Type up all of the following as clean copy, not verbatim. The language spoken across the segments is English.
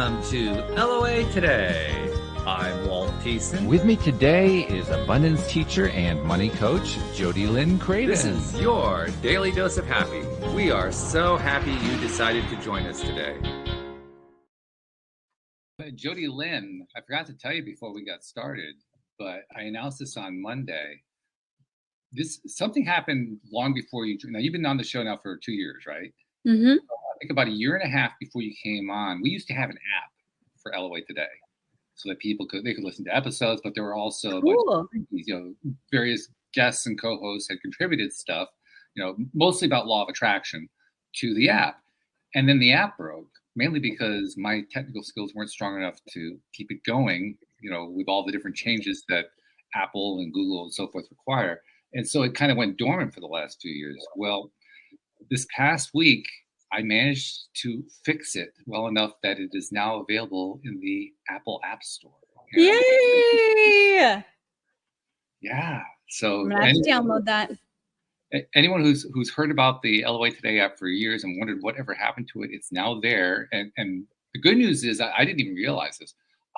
Welcome to LOA Today. I'm Walt. With me today is abundance teacher and money coach, Jody Lynn Craven. This is your daily dose of happy. We are so happy you decided to join us today. Jody Lynn, I forgot to tell you before we got started, but I announced this on Monday. Something happened long before you. Now you've been on the show now for 2 years, right? Mm-hmm. I think about 1.5 years before you came on, we used to have an app for LOA Today, so that people could listen to episodes. But there were also various guests and co-hosts had contributed stuff, mostly about law of attraction to the app. And then the app broke, mainly because my technical skills weren't strong enough to keep it going, with all the different changes that Apple and Google and so forth require. And so it kind of went dormant for the last 2 years. Well, this past week, I managed to fix it well enough that it is now available in the Apple App Store. Yay! Yeah. So I'm gonna have to download that. Anyone who's heard about the LOA Today app for years and wondered whatever happened to it, it's now there. And the good news is, I didn't even realize this,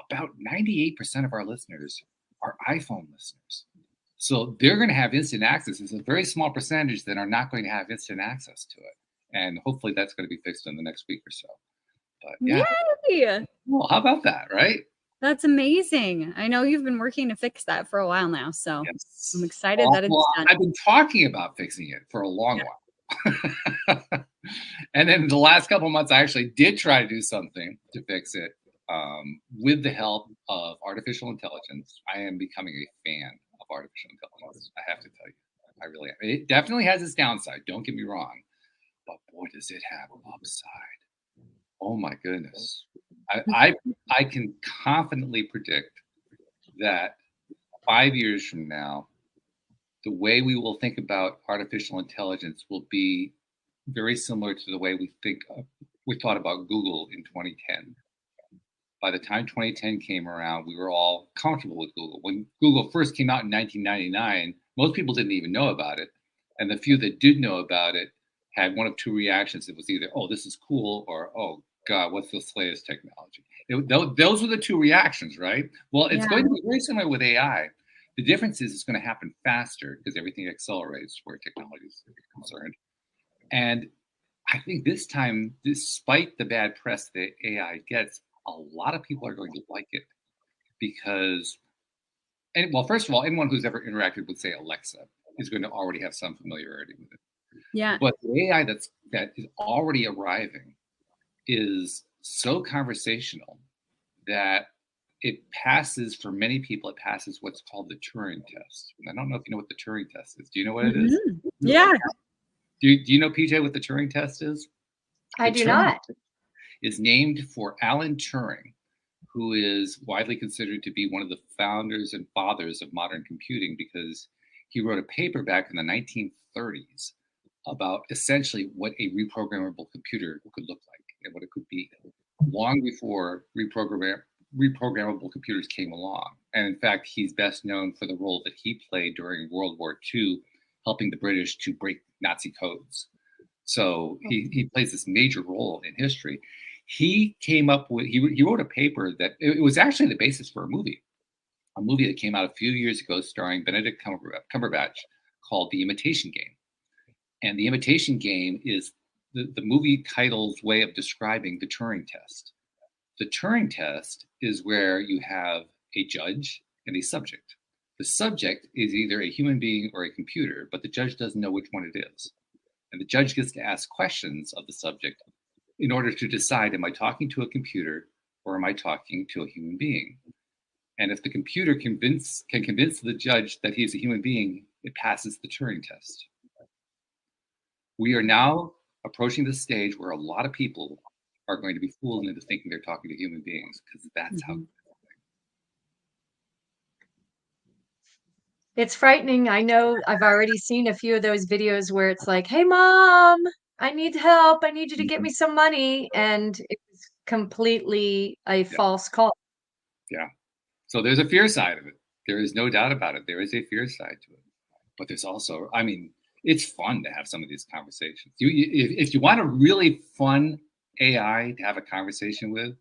about 98% of our listeners are iPhone listeners. So they're going to have instant access. There's a very small percentage that are not going to have instant access to it. And hopefully that's going to be fixed in the next week or so. But yeah. Yay! Well, how about that, right? That's amazing. I know you've been working to fix that for a while now, so yes. I'm excited that it's done. I've been talking about fixing it for a long while. And then the last couple of months, I actually did try to do something to fix it with the help of artificial intelligence. I am becoming a fan of artificial intelligence. I have to tell you, I really am. It definitely has its downside. Don't get me wrong. But boy, does it have upside. Oh my goodness. I can confidently predict that 5 years from now, the way we will think about artificial intelligence will be very similar to the way we thought about Google in 2010. By the time 2010 came around, we were all comfortable with Google. When Google first came out in 1999, most people didn't even know about it. And the few that did know about it had one of two reactions. It was either, oh, this is cool, or, oh, God, what's this latest technology? Those were the two reactions, right? Well, it's going to be very similar with AI. The difference is it's going to happen faster because everything accelerates where technology is concerned. And I think this time, despite the bad press that AI gets, a lot of people are going to like it because, first of all, anyone who's ever interacted with, say, Alexa is going to already have some familiarity with it. Yeah. But the AI that is already arriving is so conversational that it passes, for many people, it passes what's called the Turing test. And I don't know if you know what the Turing test is. Do you know what it is? Yeah. Do you know, PJ, what the Turing test is? I do not. It's named for Alan Turing, who is widely considered to be one of the founders and fathers of modern computing because he wrote a paper back in the 1930s about essentially what a reprogrammable computer could look like and what it could be, long before reprogrammable computers came along. And in fact, he's best known for the role that he played during World War II, helping the British to break Nazi codes. So he plays this major role in history. He came up with, he wrote a paper that it was actually the basis for a movie that came out a few years ago starring Benedict Cumberbatch called The Imitation Game. And The Imitation Game is the movie title's way of describing the Turing test. The Turing test is where you have a judge and a subject. The subject is either a human being or a computer, but the judge doesn't know which one it is. And the judge gets to ask questions of the subject in order to decide, am I talking to a computer or am I talking to a human being? And if the computer can convince the judge that he's a human being, it passes the Turing test. We are now approaching the stage where a lot of people are going to be fooled into thinking they're talking to human beings because that's how. It's frightening. I know I've already seen a few of those videos where it's like, hey, Mom, I need help. I need you to get me some money. And it's completely a false call. Yeah. So there's a fear side of it. There is no doubt about it. There is a fear side to it. But there's also, I mean, it's fun to have some of these conversations. If you want a really fun AI to have a conversation with,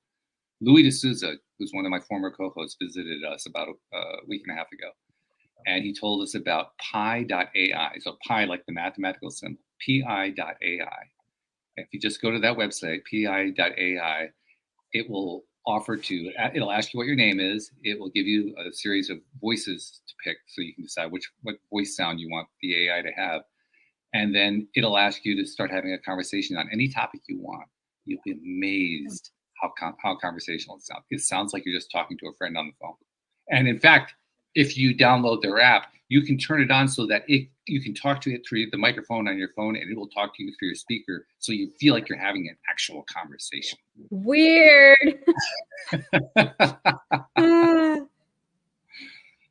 Louis D'Souza, who's one of my former co-hosts, visited us about a week and a half ago. And he told us about pi.ai. So pi, like the mathematical symbol, pi.ai. If you just go to that website, pi.ai, it will it'll ask you what your name is. It will give you a series of voices to pick so you can decide what voice sound you want the AI to have. And then it'll ask you to start having a conversation on any topic you want. You'll be amazed how conversational it sounds. It sounds like you're just talking to a friend on the phone. And in fact, if you download their app, you can turn it on so that you can talk to it through the microphone on your phone, and it will talk to you through your speaker, so you feel like you're having an actual conversation. Weird.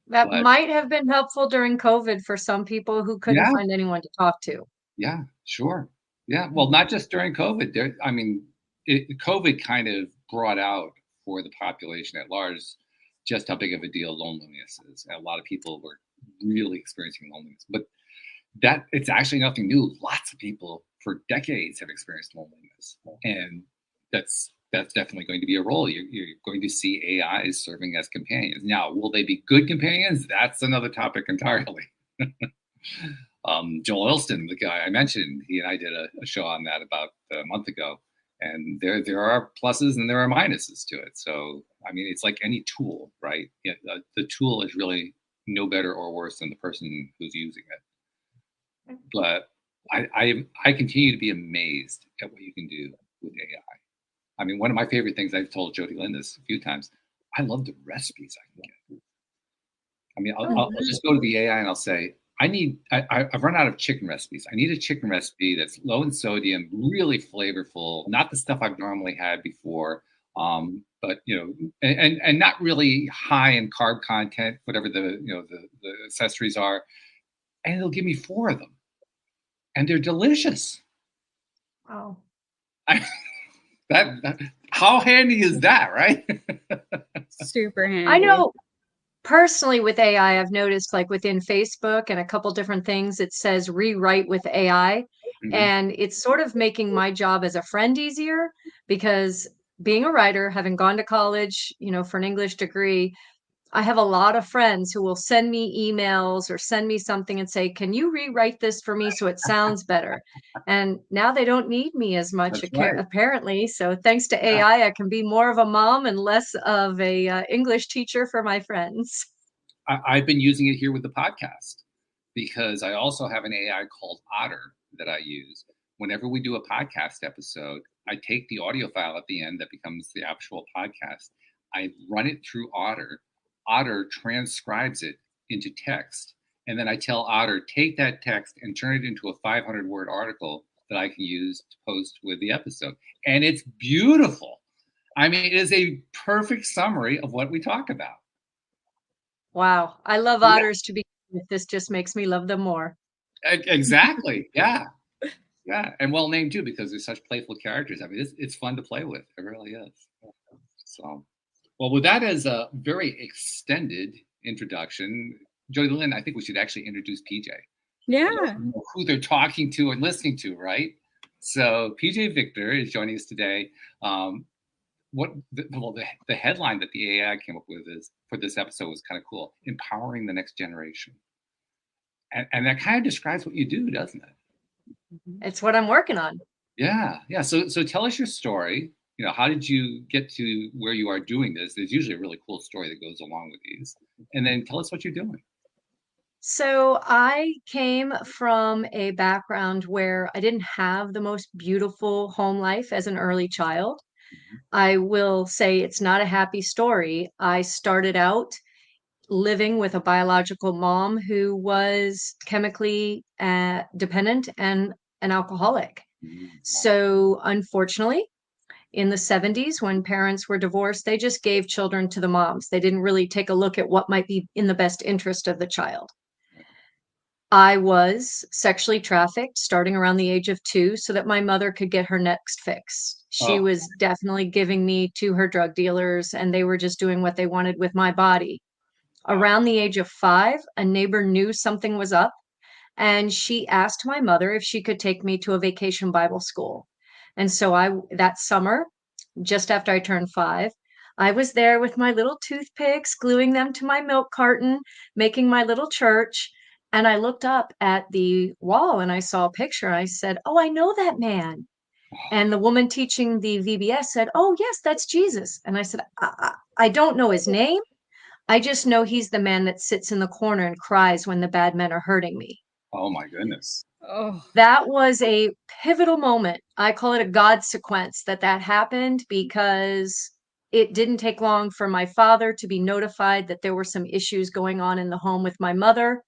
That might have been helpful during COVID for some people who couldn't find anyone to talk to. Yeah, sure. Yeah, well, not just during COVID. COVID kind of brought out for the population at large just how big of a deal loneliness is. And a lot of people were really experiencing loneliness, but it's actually nothing new. Lots of people for decades have experienced loneliness, and that's definitely going to be a role. You're going to see AIs serving as companions. Now, will they be good companions? That's another topic entirely. Joel Elston, the guy I mentioned, he and I did a show on that about a month ago. And there are pluses and there are minuses to it. So, I mean, it's like any tool, right? The tool is really no better or worse than the person who's using it. But I continue to be amazed at what you can do with AI. I mean, one of my favorite things, I've told Jody Lynn this a few times, I love the recipes I can get. I mean, I'll just go to the AI and I'll say, I've run out of chicken recipes. I need a chicken recipe that's low in sodium, really flavorful, not the stuff I've normally had before, but and not really high in carb content, whatever the accessories are. And it'll give me 4 of them, and they're delicious. Wow. How handy is that, right? Super handy. I know personally with AI, I've noticed like within Facebook and a couple different things, it says rewrite with AI. Mhm. And it's sort of making my job as a friend easier because being a writer, having gone to college, for an English degree, I have a lot of friends who will send me emails or send me something and say, "Can you rewrite this for me so it sounds better?" And now they don't need me as much, That's right. apparently. So thanks to AI, I can be more of a mom and less of a English teacher for my friends. I've been using it here with the podcast because I also have an AI called Otter that I use. Whenever we do a podcast episode, I take the audio file at the end that becomes the actual podcast. I run it through Otter. Otter transcribes it into text. And then I tell Otter, take that text and turn it into a 500-word article that I can use to post with the episode. And it's beautiful. I mean, it is a perfect summary of what we talk about. Wow. I love otters to be with. This just makes me love them more. Exactly. Yeah. Yeah. And well named too, because they're such playful characters. I mean, it's fun to play with. It really is. So, well, with that as a very extended introduction, Jody Lynn, I think we should actually introduce PJ. Yeah. Who they're talking to and listening to, right? So PJ Victor is joining us today. The headline that the AI came up with is for this episode was kind of cool: empowering the next generation, and that kind of describes what you do, doesn't it? It's what I'm working on. Yeah. So tell us your story. How did you get to where you are doing this? There's usually a really cool story that goes along with these, and then tell us what you're doing. So I came from a background where I didn't have the most beautiful home life as an early child. I will say it's not a happy story. I started out living with a biological mom who was chemically dependent and an alcoholic. So, unfortunately, in the 70s, when parents were divorced, they just gave children to the moms. They didn't really take a look at what might be in the best interest of the child. I was sexually trafficked starting around the age of 2 so that my mother could get her next fix. She was definitely giving me to her drug dealers, and they were just doing what they wanted with my body. Around the age of 5, a neighbor knew something was up, and she asked my mother if she could take me to a vacation Bible school. And so that summer, just after I turned 5, I was there with my little toothpicks, gluing them to my milk carton, making my little church. And I looked up at the wall and I saw a picture. I said, "Oh, I know that man." And the woman teaching the VBS said, "Oh, yes, that's Jesus." And I said, I don't know his name. I just know he's the man that sits in the corner and cries when the bad men are hurting me." Oh my goodness. Oh, That was a pivotal moment. I call it a God sequence that happened because it didn't take long for my father to be notified that there were some issues going on in the home with my mother.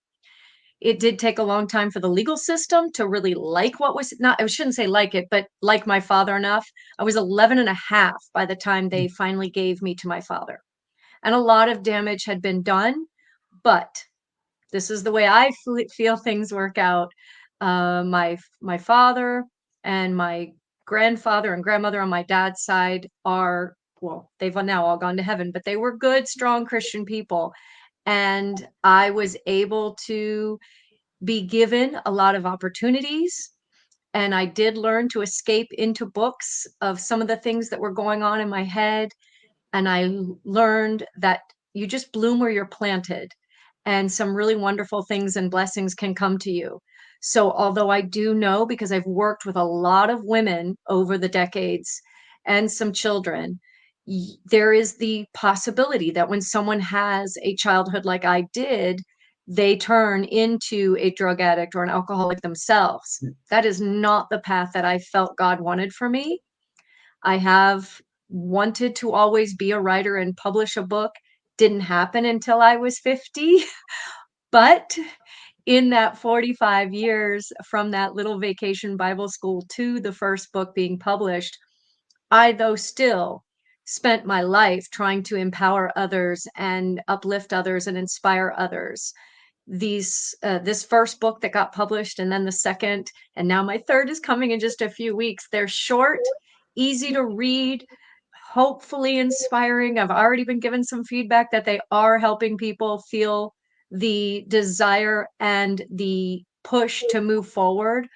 It did take a long time for the legal system to really like what was not I shouldn't say like it, but like my father enough. I was 11 and a half by the time they finally gave me to my father. And a lot of damage had been done, but this is the way I feel things work out. My father and my grandfather and grandmother on my dad's side are, well, they've now all gone to heaven, but they were good, strong Christian people. And I was able to be given a lot of opportunities. And I did learn to escape into books of some of the things that were going on in my head. And learned that you just bloom where you're planted, and some really wonderful things and blessings can come to you. So, although I do know, because I've worked with a lot of women over the decades and some children, there is the possibility that when someone has a childhood like I did, they turn into a drug addict or an alcoholic themselves. That is not the path that I felt God wanted for me. I have wanted to always be a writer and publish a book. Didn't happen until I was 50. But in that 45 years from that little vacation Bible school to the first book being published, I, though, still spent my life trying to empower others and uplift others and inspire others. This first book that got published, and then the second, and now my third is coming in just a few weeks. They're short, easy to read, hopefully inspiring. I've already been given some feedback that they are helping people feel the desire and the push to move forward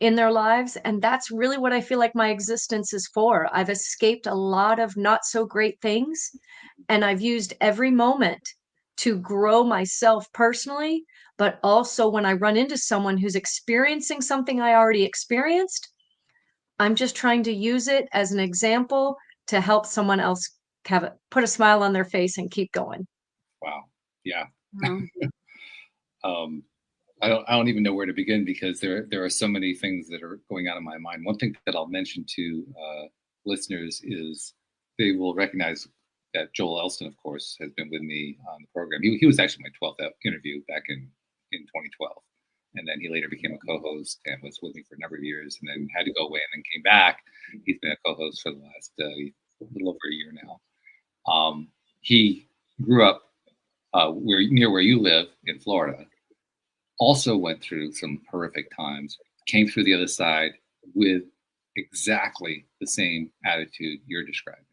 in their lives. And that's really what I feel like my existence is for. I've escaped a lot of not so great things, and I've used every moment to grow myself personally. But also, when I run into someone who's experiencing something I already experienced, I'm just trying to use it as an example to help someone else put a smile on their face and keep going. Wow. Yeah. wow. Um, I don't even know where to begin because there are so many things that are going on in my mind. One thing that I'll mention to listeners is they will recognize that Joel Elston, of course, has been with me on the program. He was actually my 12th interview back in 2012. And then he later became a co-host and was with me for a number of years and then had to go away and then came back. He's been a co-host for the last little over a year now. He grew up near where you live in Florida, also went through some horrific times, came through the other side with exactly the same attitude you're describing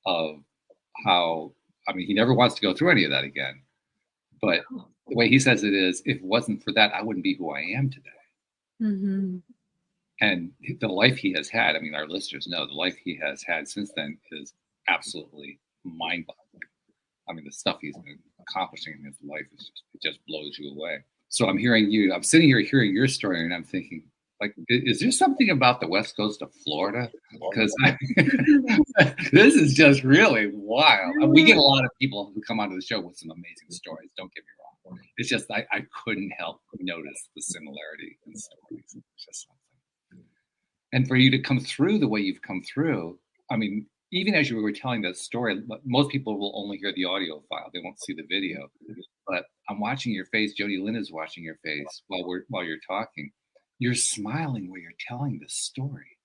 of how, I mean, he never wants to go through any of that again. But the way he says it is, if it wasn't for that, I wouldn't be who I am today. Mm-hmm. And the life he has had, I mean, our listeners know the life he has had since then is absolutely mind-boggling. I mean, the stuff he's been accomplishing in his life it just blows you away. So I'm sitting here hearing your story, and I'm thinking, like, is there something about the West Coast of Florida? Because this is just really wild. We get a lot of people who come onto the show with some amazing stories. Don't get me wrong. It's just I couldn't help notice the similarity in stories. It's just something. And for you to come through the way you've come through, I mean, even as you were telling that story, most people will only hear the audio file; they won't see the video. But I'm watching your face. Jody Lynn is watching your face while you're talking. You're smiling while you're telling the story,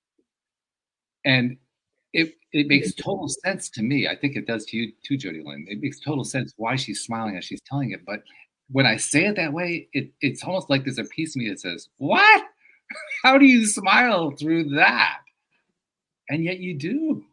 and it makes total sense to me. I think it does to you too, Jody Lynn. It makes total sense why she's smiling as she's telling it. But when I say it that way, it's almost like there's a piece of me that says, "What? How do you smile through that?" And yet you do.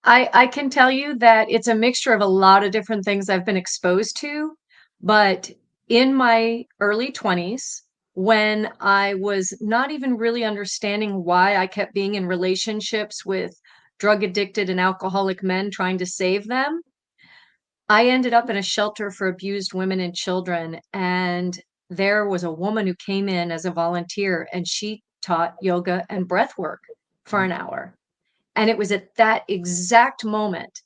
I can tell you that it's a mixture of a lot of different things I've been exposed to, but in my early 20s, when I was not even really understanding why I kept being in relationships with drug addicted and alcoholic men trying to save them. I ended up in a shelter for abused women and children, and there was a woman who came in as a volunteer, and she taught yoga and breath work for an hour. And it was at that exact moment,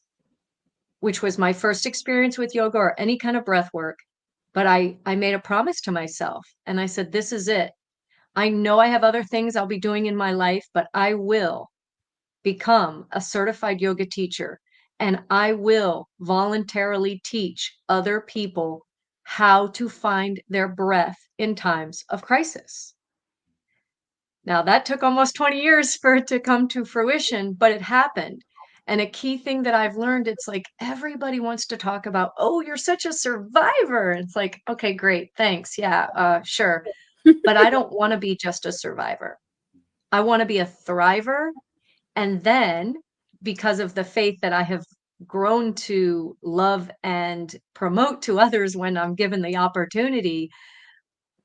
which was my first experience with yoga or any kind of breath work, but I made a promise to myself, and I said, "This is it. I know I have other things I'll be doing in my life, but I will become a certified yoga teacher, and I will voluntarily teach other people how to find their breath in times of crisis." Now, that took almost 20 years for it to come to fruition, but it happened. And a key thing that I've learned, it's like everybody wants to talk about, "Oh, you're such a survivor." It's like, "Okay, great. Thanks. Yeah, sure." But I don't want to be just a survivor. I want to be a thriver. And then, because of the faith that I have grown to love and promote to others when I'm given the opportunity,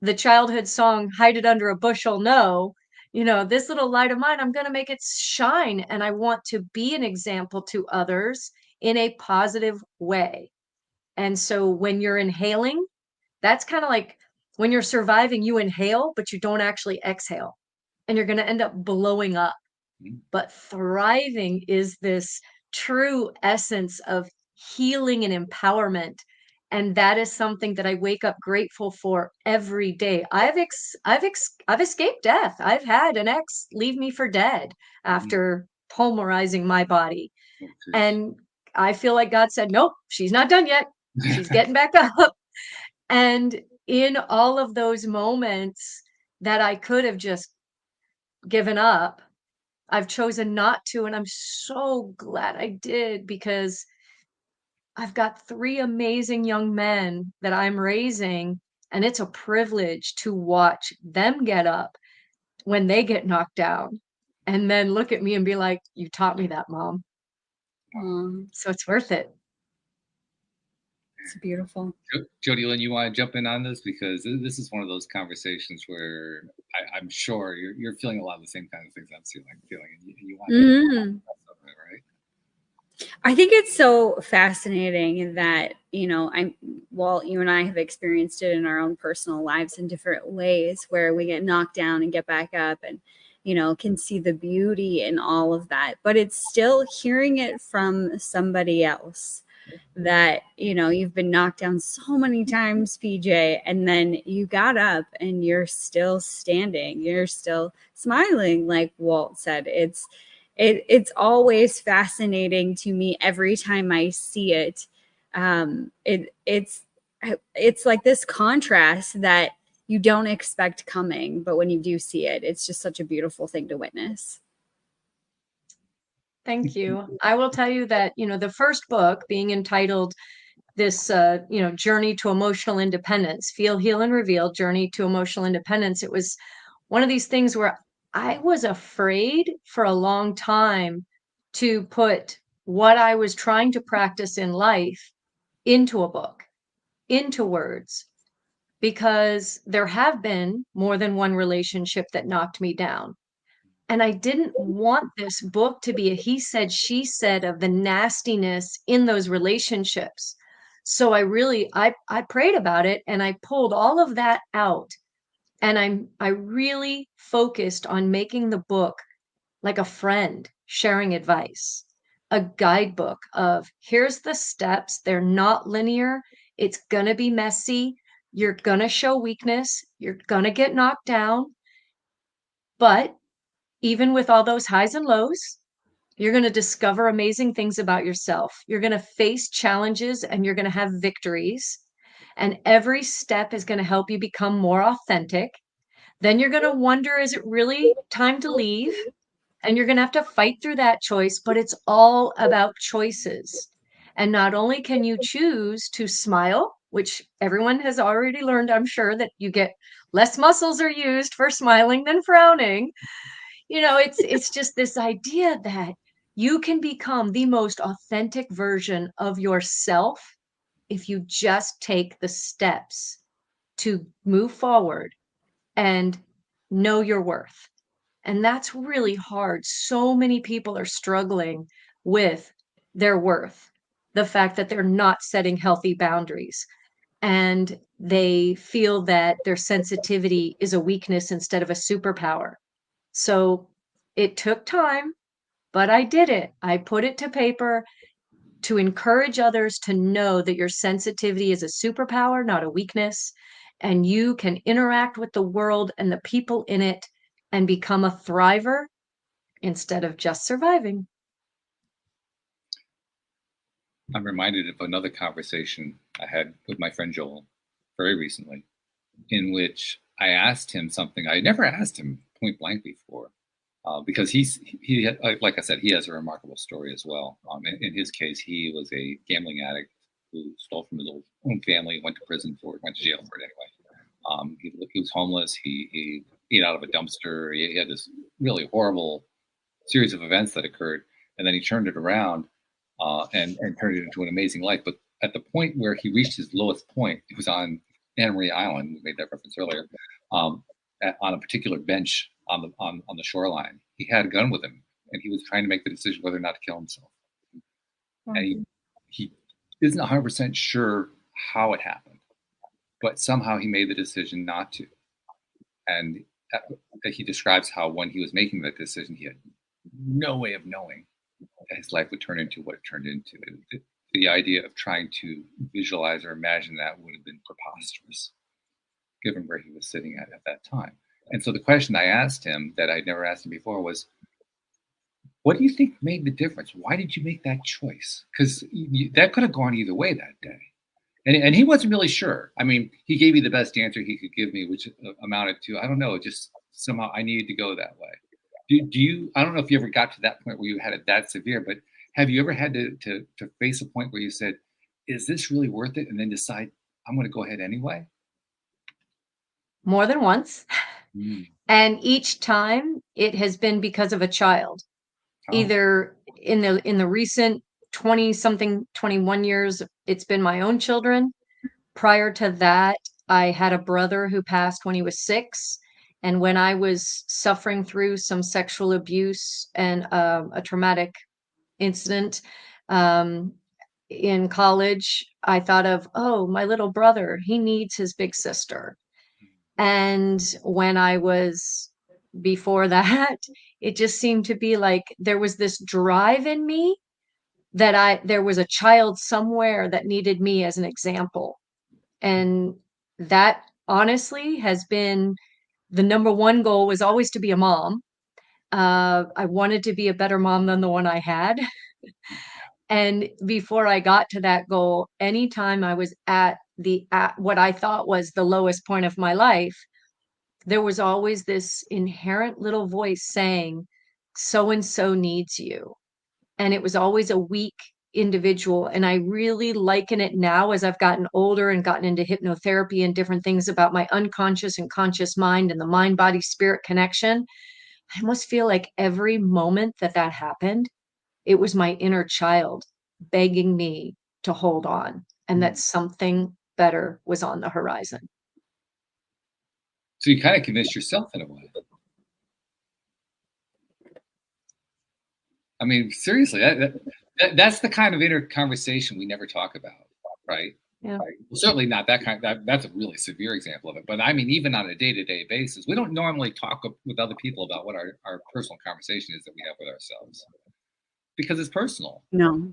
the childhood song, "Hide it under a bushel, no," "This little light of mine, I'm gonna make it shine," and I want to be an example to others in a positive way. And so when you're inhaling, that's kinda like when you're surviving, you inhale, but you don't actually exhale, and you're gonna end up blowing up. Mm. But thriving is this true essence of healing and empowerment. And that is something that I wake up grateful for every day. I've escaped death. I've had an ex leave me for dead Mm. after pulverizing my body. Oh, geez. And I feel like God said, "Nope, she's not done yet. She's getting back up." And in all of those moments that I could have just given up, I've chosen not to, and I'm so glad I did because I've got 3 amazing young men that I'm raising, and it's a privilege to watch them get up when they get knocked down, and then look at me and be like, "You taught me that, mom." Aw, So it's worth it. it's beautiful. Jody Lynn, you want to jump in on this? Because this is one of those conversations where I'm sure you're feeling a lot of the same kind of things I'm feeling, and you want to Mhm. of it, right? I think it's so fascinating that, Walt, you and I have experienced it in our own personal lives in different ways where we get knocked down and get back up and, can see the beauty in all of that. But it's still hearing it from somebody else that, you've been knocked down so many times, PJ, and then you got up and you're still standing, you're still smiling, like Walt said. It's always fascinating to me every time I see it. It's like this contrast that you don't expect coming, but when you do see it, it's just such a beautiful thing to witness. Thank you. I will tell you that, the first book being entitled this, Journey to Emotional Independence, Feel, Heal, and Reveal, Journey to Emotional Independence, it was one of these things where I was afraid for a long time to put what I was trying to practice in life into a book, into words, because there have been more than one relationship that knocked me down. And I didn't want this book to be a he said, she said of the nastiness in those relationships. So I prayed about it and I pulled all of that out. And I really focused on making the book like a friend sharing advice, a guidebook of here's the steps. They're not linear. It's going to be messy. You're going to show weakness. You're going to get knocked down. But even with all those highs and lows, you're going to discover amazing things about yourself. You're going to face challenges and you're going to have victories. And every step is going to help you become more authentic. Then you're going to wonder, is it really time to leave? And you're going to have to fight through that choice, but it's all about choices. And not only can you choose to smile, which everyone has already learned, I'm sure, that you get less muscles are used for smiling than frowning. It's just this idea that you can become the most authentic version of yourself if you just take the steps to move forward and know your worth. And that's really hard. So many people are struggling with their worth, the fact that they're not setting healthy boundaries, and they feel that their sensitivity is a weakness instead of a superpower. So it took time, but I did it. I put it to paper to encourage others to know that your sensitivity is a superpower, not a weakness, and you can interact with the world and the people in it and become a thriver instead of just surviving. I'm reminded of another conversation I had with my friend Joel very recently, in which I asked him something I never asked him point blank before, because he had, like I said, he has a remarkable story as well. In his case, he was a gambling addict who stole from his own family, went to prison for it, went to jail for it anyway. He was homeless. He ate out of a dumpster. He had this really horrible series of events that occurred, and then he turned it around and turned it into an amazing life. But at the point where he reached his lowest point, it was on Anna Maria Island. We made that reference earlier. On a particular bench on the shoreline, he had a gun with him, and he was trying to make the decision whether or not to kill himself. Mm-hmm. And he isn't 100% sure how it happened, but somehow he made the decision not to. And he describes how when he was making that decision, he had no way of knowing that his life would turn into what it turned into. The idea of trying to visualize or imagine that would have been preposterous, given where he was sitting at that time. And so the question I asked him that I'd never asked him before was, what do you think made the difference? Why did you make that choice? Because that could have gone either way that day. And he wasn't really sure. I mean, he gave me the best answer he could give me, which amounted to, I don't know, just somehow I needed to go that way. Do you, I don't know if you ever got to that point where you had it that severe, but have you ever had to face a point where you said, is this really worth it? And then decide, I'm going to go ahead anyway? More than once. And each time it has been because of a child. Either in the recent 20-something, 21 years, it's been my own children. Prior to that, I had a brother who passed when he was 6. And when I was suffering through some sexual abuse and a traumatic incident in college, I thought of, oh, my little brother, he needs his big sister. And when I was before that, it just seemed to be like there was this drive in me that there was a child somewhere that needed me as an example. And that honestly has been the number one goal, was always to be a mom. I wanted to be a better mom than the one I had. And before I got to that goal, anytime I was at what I thought was the lowest point of my life, there was always this inherent little voice saying, so and so needs you. And it was always a weak individual. And I really liken it now, as I've gotten older and gotten into hypnotherapy and different things about my unconscious and conscious mind and the mind body spirit connection. I almost feel like every moment that happened, it was my inner child begging me to hold on and that something better was on the horizon. So you kind of convinced yourself in a way. I mean, seriously, that's the kind of inner conversation we never talk about, right? Yeah. Right? Well, certainly not that kind. That's a really severe example of it. But I mean, even on a day-to-day basis, we don't normally talk with other people about what our personal conversation is that we have with ourselves, because it's personal. No.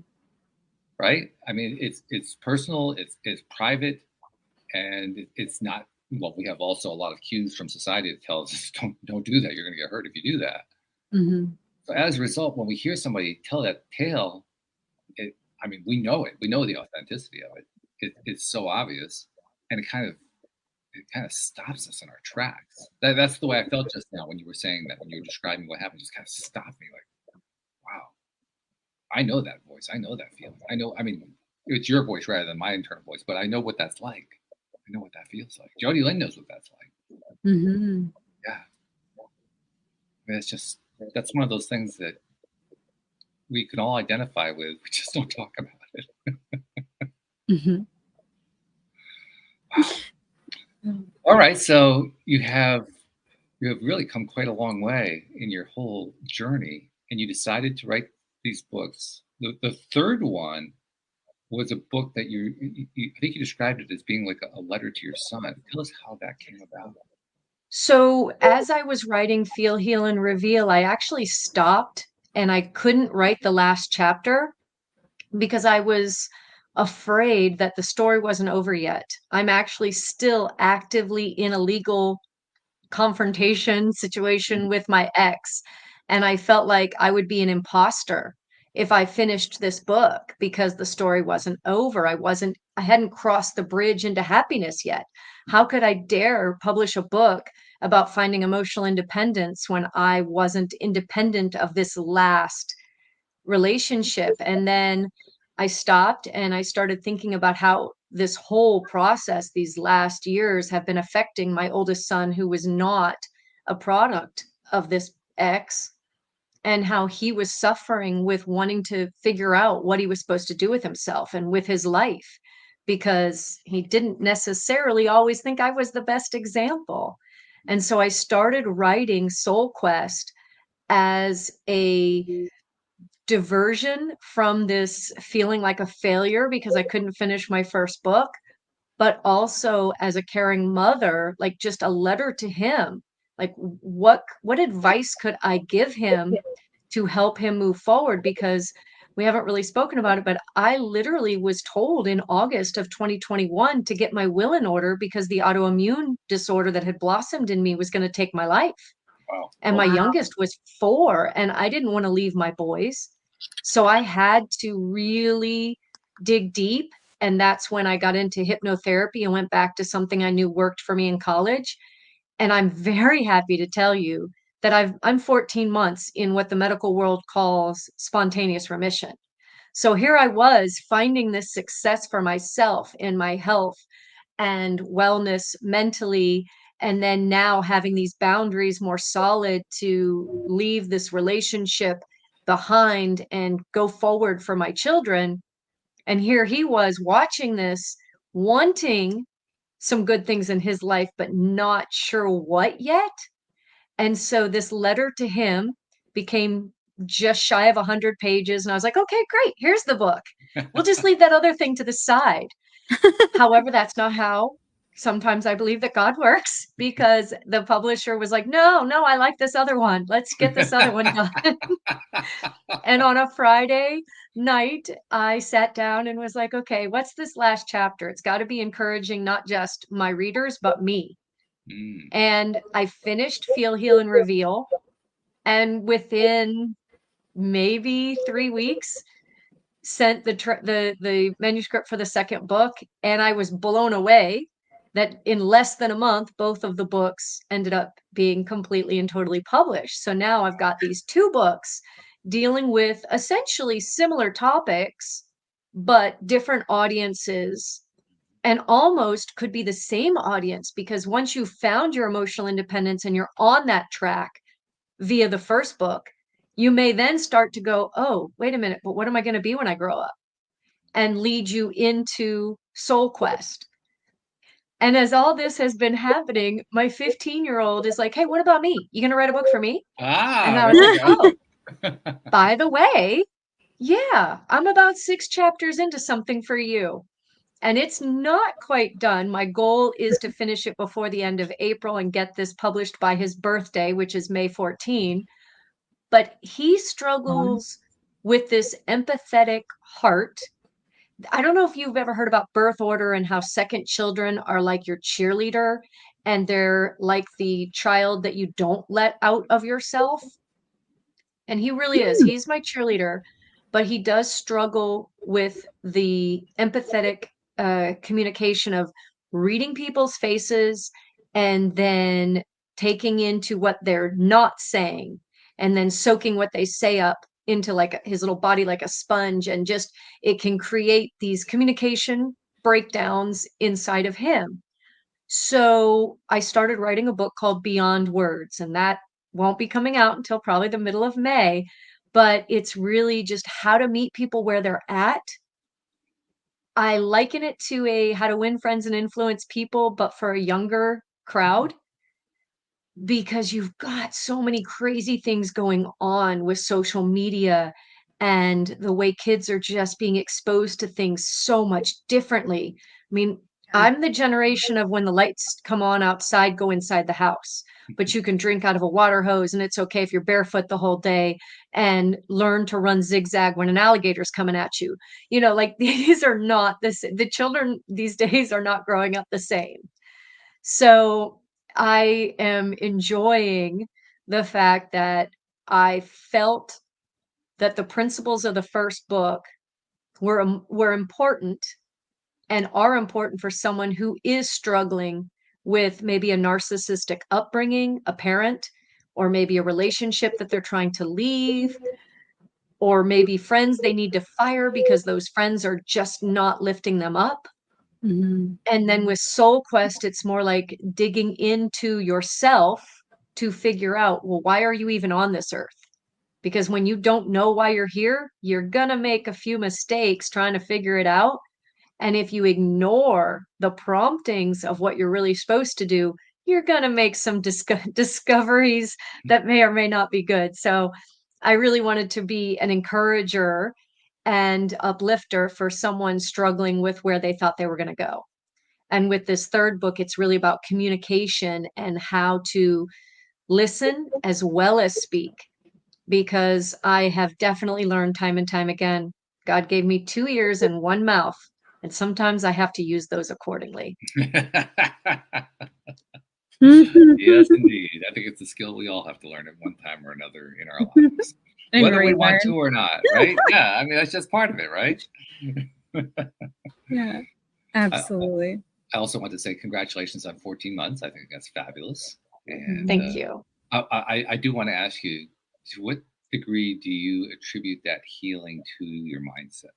Right? I mean, it's personal. It's private, and it's not. Well, we have also a lot of cues from society that tells us don't do that. You're going to get hurt if you do that. Mm-hmm. So as a result, when we hear somebody tell that tale, I mean, we know it. We know the authenticity of it. It's so obvious, and it kind of stops us in our tracks. That's the way I felt just now when you were saying that. When you were describing what happened, just kind of stopped me. Like, wow, I know that voice. I know that feeling. I know. I mean, it's your voice rather than my internal voice, but I know what that's like. I know what that feels like. Jody Lynn knows what that's like. Mm-hmm. Yeah. I mean, that's one of those things that we can all identify with. We just don't talk about it. Mm-hmm. Wow. All right. So you have you have really come quite a long way in your whole journey, and you decided to write these books. The third one was a book that I think you described it as being like a letter to your son. Tell us how that came about. So as I was writing Feel, Heal, and Reveal, I actually stopped and I couldn't write the last chapter because I was afraid that the story wasn't over yet. I'm actually still actively in a legal confrontation situation with my ex, and I felt like I would be an imposter if I finished this book because the story wasn't over. I hadn't crossed the bridge into happiness yet. How could I dare publish a book about finding emotional independence when I wasn't independent of this last relationship? And then I stopped and I started thinking about how this whole process, these last years, have been affecting my oldest son, who was not a product of this ex, and how he was suffering with wanting to figure out what he was supposed to do with himself and with his life, because he didn't necessarily always think I was the best example. And so I started writing Soul Quest as a diversion from this feeling like a failure because I couldn't finish my first book, but also as a caring mother, like just a letter to him. Like what advice could I give him to help him move forward? Because we haven't really spoken about it, but I literally was told in August of 2021 to get my will in order because the autoimmune disorder that had blossomed in me was going to take my life. Wow. And my youngest was 4, and I didn't want to leave my boys. So I had to really dig deep. And that's when I got into hypnotherapy and went back to something I knew worked for me in college. And I'm very happy to tell you that I'm 14 months in what the medical world calls spontaneous remission. So here I was finding this success for myself in my health and wellness mentally, and then now having these boundaries more solid to leave this relationship behind and go forward for my children. And here he was watching this, wanting some good things in his life, but not sure what yet. And so this letter to him became just shy of 100 pages. And I was like, okay, great. Here's the book. We'll just leave that other thing to the side. However, that's not how sometimes I believe that God works, because the publisher was like, no, no, I like this other one. Let's get this other one done. And on a Friday night, I sat down and was like, okay, what's this last chapter? It's got to be encouraging, not just my readers, but me. And I finished Feel, Heal, and Reveal. And within maybe 3 weeks, sent the manuscript for the second book, and I was blown away that in less than a month both of the books ended up being completely and totally published. So now I've got these 2 books dealing with essentially similar topics but different audiences, and almost could be the same audience, because once you've found your emotional independence and you're on that track via the first book, you may then start to go, oh, wait a minute, but what am I going to be when I grow up? And lead you into Soul Quest. And as all this has been happening, my 15-year-old is like, hey, what about me? You going to write a book for me? And I was like, oh, by the way, yeah, I'm about 6 chapters into something for you. And it's not quite done. My goal is to finish it before the end of April and get this published by his birthday, which is May 14. But he struggles with this empathetic heart. I don't know if you've ever heard about birth order and how second children are like your cheerleader, and they're like the child that you don't let out of yourself. And he really is. He's my cheerleader, but he does struggle with the empathetic communication of reading people's faces and then taking into what they're not saying and then soaking what they say up into like his little body like a sponge, and just it can create these communication breakdowns inside of him. So I started writing a book called Beyond Words, and that won't be coming out until probably the middle of May, but it's really just how to meet people where they're at. I liken it to a How to Win Friends and Influence People, but for a younger crowd. because you've got so many crazy things going on with social media and the way kids are just being exposed to things so much differently. I mean, I'm the generation of when the lights come on outside, go inside the house, but you can drink out of a water hose and it's okay if you're barefoot the whole day and learn to run zigzag when an alligator's coming at you. You know, like these are not the children these days are not growing up the same. So I am enjoying the fact that I felt that the principles of the first book were important and are important for someone who is struggling with maybe a narcissistic upbringing, a parent, or maybe a relationship that they're trying to leave, or maybe friends they need to fire because those friends are just not lifting them up. Mhm. And then with Soul Quest, it's more like digging into yourself to figure out, well, why are you even on this earth? Because when you don't know why you're here, you're gonna make a few mistakes trying to figure it out. And if you ignore the promptings of what you're really supposed to do, you're gonna make some discoveries that may or may not be good. So I really wanted to be an encourager and uplifter for someone struggling with where they thought they were gonna go. And with this third book, it's really about communication and how to listen as well as speak, because I have definitely learned time and time again, God gave me 2 ears and 1 mouth, and sometimes I have to use those accordingly. Yes, indeed. I think it's a skill we all have to learn at one time or another in our lives, And whether we want to relearn. or not, right? Yeah, I mean, that's just part of it, right? Yeah, I absolutely. also want to say congratulations on 14 months. I think that's fabulous. And Thank you. I do want to ask you, to what degree do you attribute that healing to your mindset?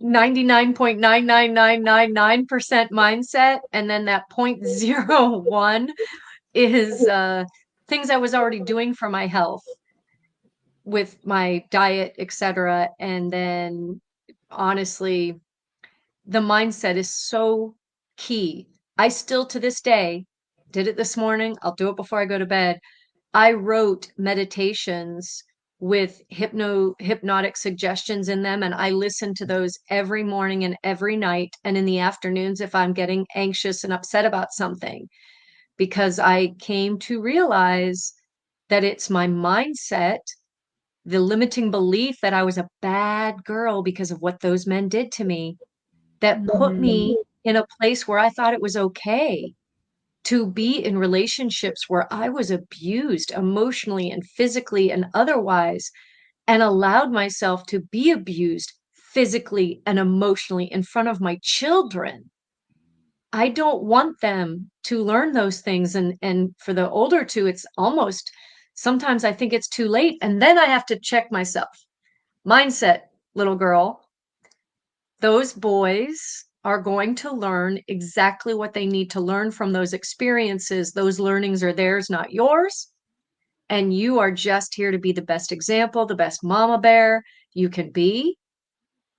99.99999% mindset, and then that 0.01 is, things I was already doing for my health with my diet, etcetera, and then honestly, the mindset is so key. I still to this day did it this morning, I'll do it before I go to bed. I wrote meditations with hypnotic suggestions in them, and I listen to those every morning and every night and in the afternoons if I'm getting anxious and upset about something, because I came to realize that it's my mindset, the limiting belief that I was a bad girl because of what those men did to me, that put Mhm. me in a place where I thought it was okay to be in relationships where I was abused emotionally and physically and otherwise, and allowed myself to be abused physically and emotionally in front of my children. I don't want them to learn those things, and for the older two, it's almost sometimes I think it's too late, and then I have to check myself. Mindset, little girl. Those boys are going to learn exactly what they need to learn from those experiences. Those learnings are theirs, not yours. And you are just here to be the best example, the best mama bear you can be.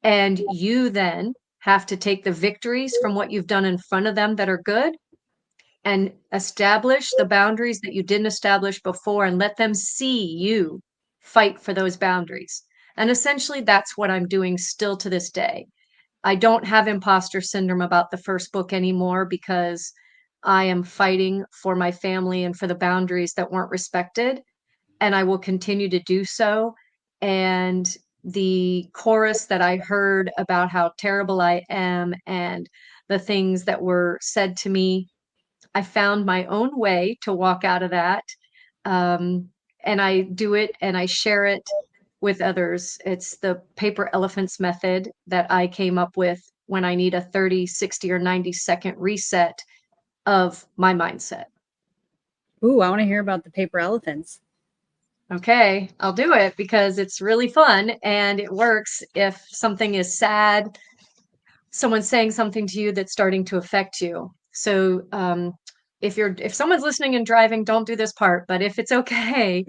And you then have to take the victories from what you've done in front of them that are good and establish the boundaries that you didn't establish before and let them see you fight for those boundaries. And essentially, that's what I'm doing still to this day. I don't have imposter syndrome about the first book anymore because I am fighting for my family and for the boundaries that weren't respected, and I will continue to do so. And the chorus that I heard about how terrible I am and the things that were said to me, I found my own way to walk out of that. Um, and I do it and I share it with others. It's the paper elephants method that I came up with when I need a 30, 60, or 90-second reset of my mindset. Ooh, I want to hear about the paper elephants. Okay, I'll do it because it's really fun and it works if something is sad, someone's saying something to you that's starting to affect you. So, if someone's listening and driving, don't do this part, but if it's okay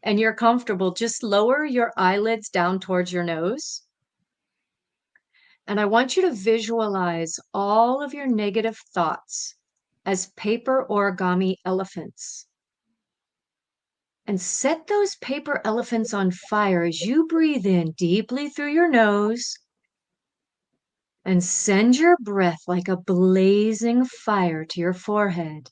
and you're comfortable, just lower your eyelids down towards your nose. And I want you to visualize all of your negative thoughts as paper origami elephants. And set those paper elephants on fire as you breathe in deeply through your nose and send your breath like a blazing fire to your forehead.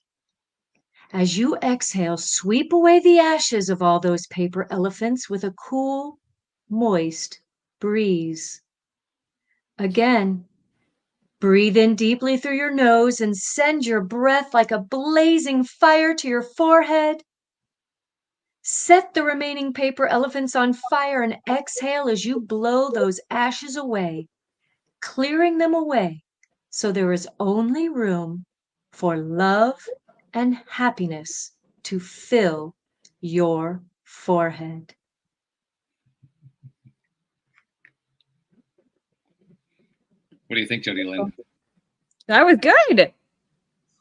As you exhale, sweep away the ashes of all those paper elephants with a cool, moist breeze. Again, breathe in deeply through your nose and send your breath like a blazing fire to your forehead. Set the remaining paper elephants on fire and exhale as you blow those ashes away, clearing them away so there is only room for love and happiness to fill your forehead. What do you think, Jody Lynn? That was good.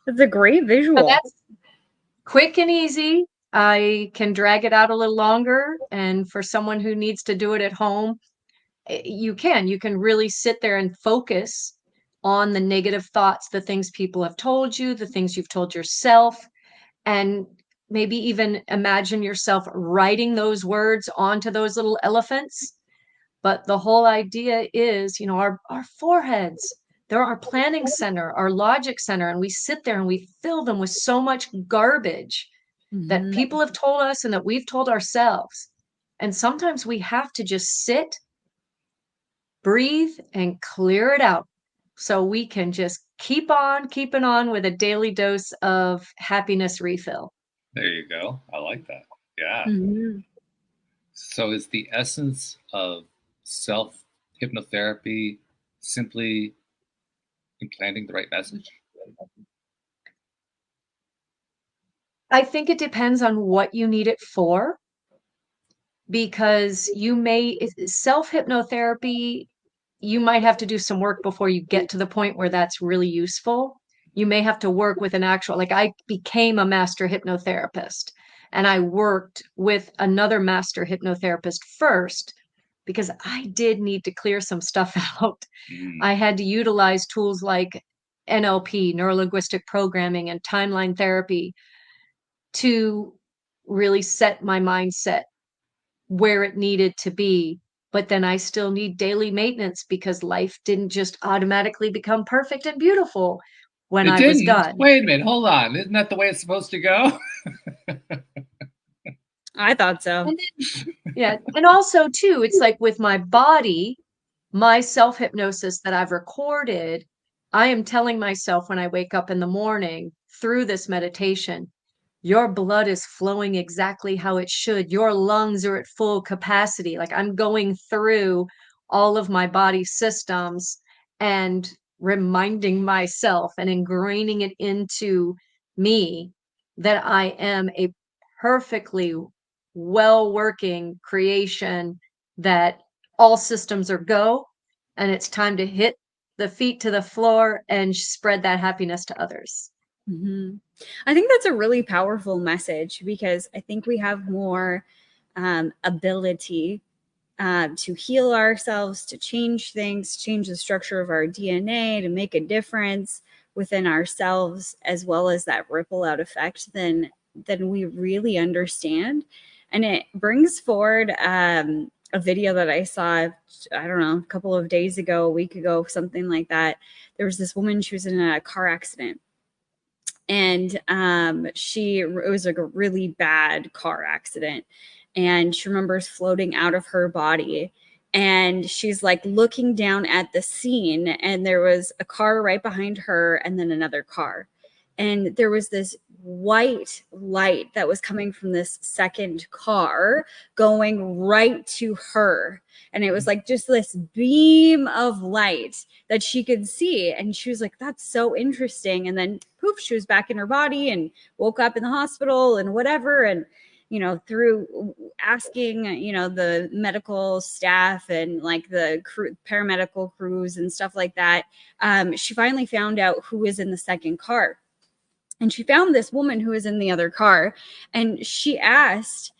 That's a great visual. So that's quick and easy. I can drag it out a little longer. And for someone who needs to do it at home, you can really sit there and focus on the negative thoughts, the things people have told you, the things you've told yourself, and maybe even imagine yourself writing those words onto those little elephants. But the whole idea is, our foreheads, they're our planning center, our logic center, and we sit there and we fill them with so much garbage that people have told us and that we've told ourselves. And sometimes we have to just sit, breathe, and clear it out so we can just keep on keeping on with a daily dose of happiness refill. There you go. I like that. Yeah. Mhm. So is the essence of self hypnotherapy simply implanting the right message? I think it depends on what you need it for, because self hypnotherapy, you might have to do some work before you get to the point where that's really useful. You may have to work with an actual, like I became a master hypnotherapist and I worked with another master hypnotherapist first because I did need to clear some stuff out. I had to utilize tools like NLP, neuro-linguistic programming, and timeline therapy to really set my mindset where it needed to be. But then I still need daily maintenance because life didn't just automatically become perfect and beautiful when It I was didn't. done. Wait a minute. Hold on. Isn't that the way it's supposed to go? I thought so. And then, yeah. And also, too, it's like with my body, my self hypnosis that I've recorded, I am telling myself when I wake up in the morning through this meditation, your blood is flowing exactly how it should. Your lungs are at full capacity. Like I'm going through all of my body systems and reminding myself and ingraining it into me that I am a perfectly well working creation, that all systems are go, and it's time to hit the feet to the floor and spread that happiness to others. I think that's a really powerful message because I think we have more ability to heal ourselves, to change things, change the structure of our DNA, to make a difference within ourselves, as well as that ripple out effect than we really understand. And it brings forward a video that I saw, I don't know, a couple of days ago, a week ago, something like that. There was this woman, she was in a car accident. And it was like a really bad car accident. And she remembers floating out of her body. And she's like looking down at the scene, and there was a car right behind her, and then another car. And there was this white light that was coming from this second car going right to her. And it was like just this beam of light that she could see. And she was like, that's so interesting. And then poof, she was back in her body and woke up in the hospital and whatever. And, through asking, the medical staff and like the paramedical crews and stuff like that, she finally found out who was in the second car. And she found this woman who was in the other car. And she asked,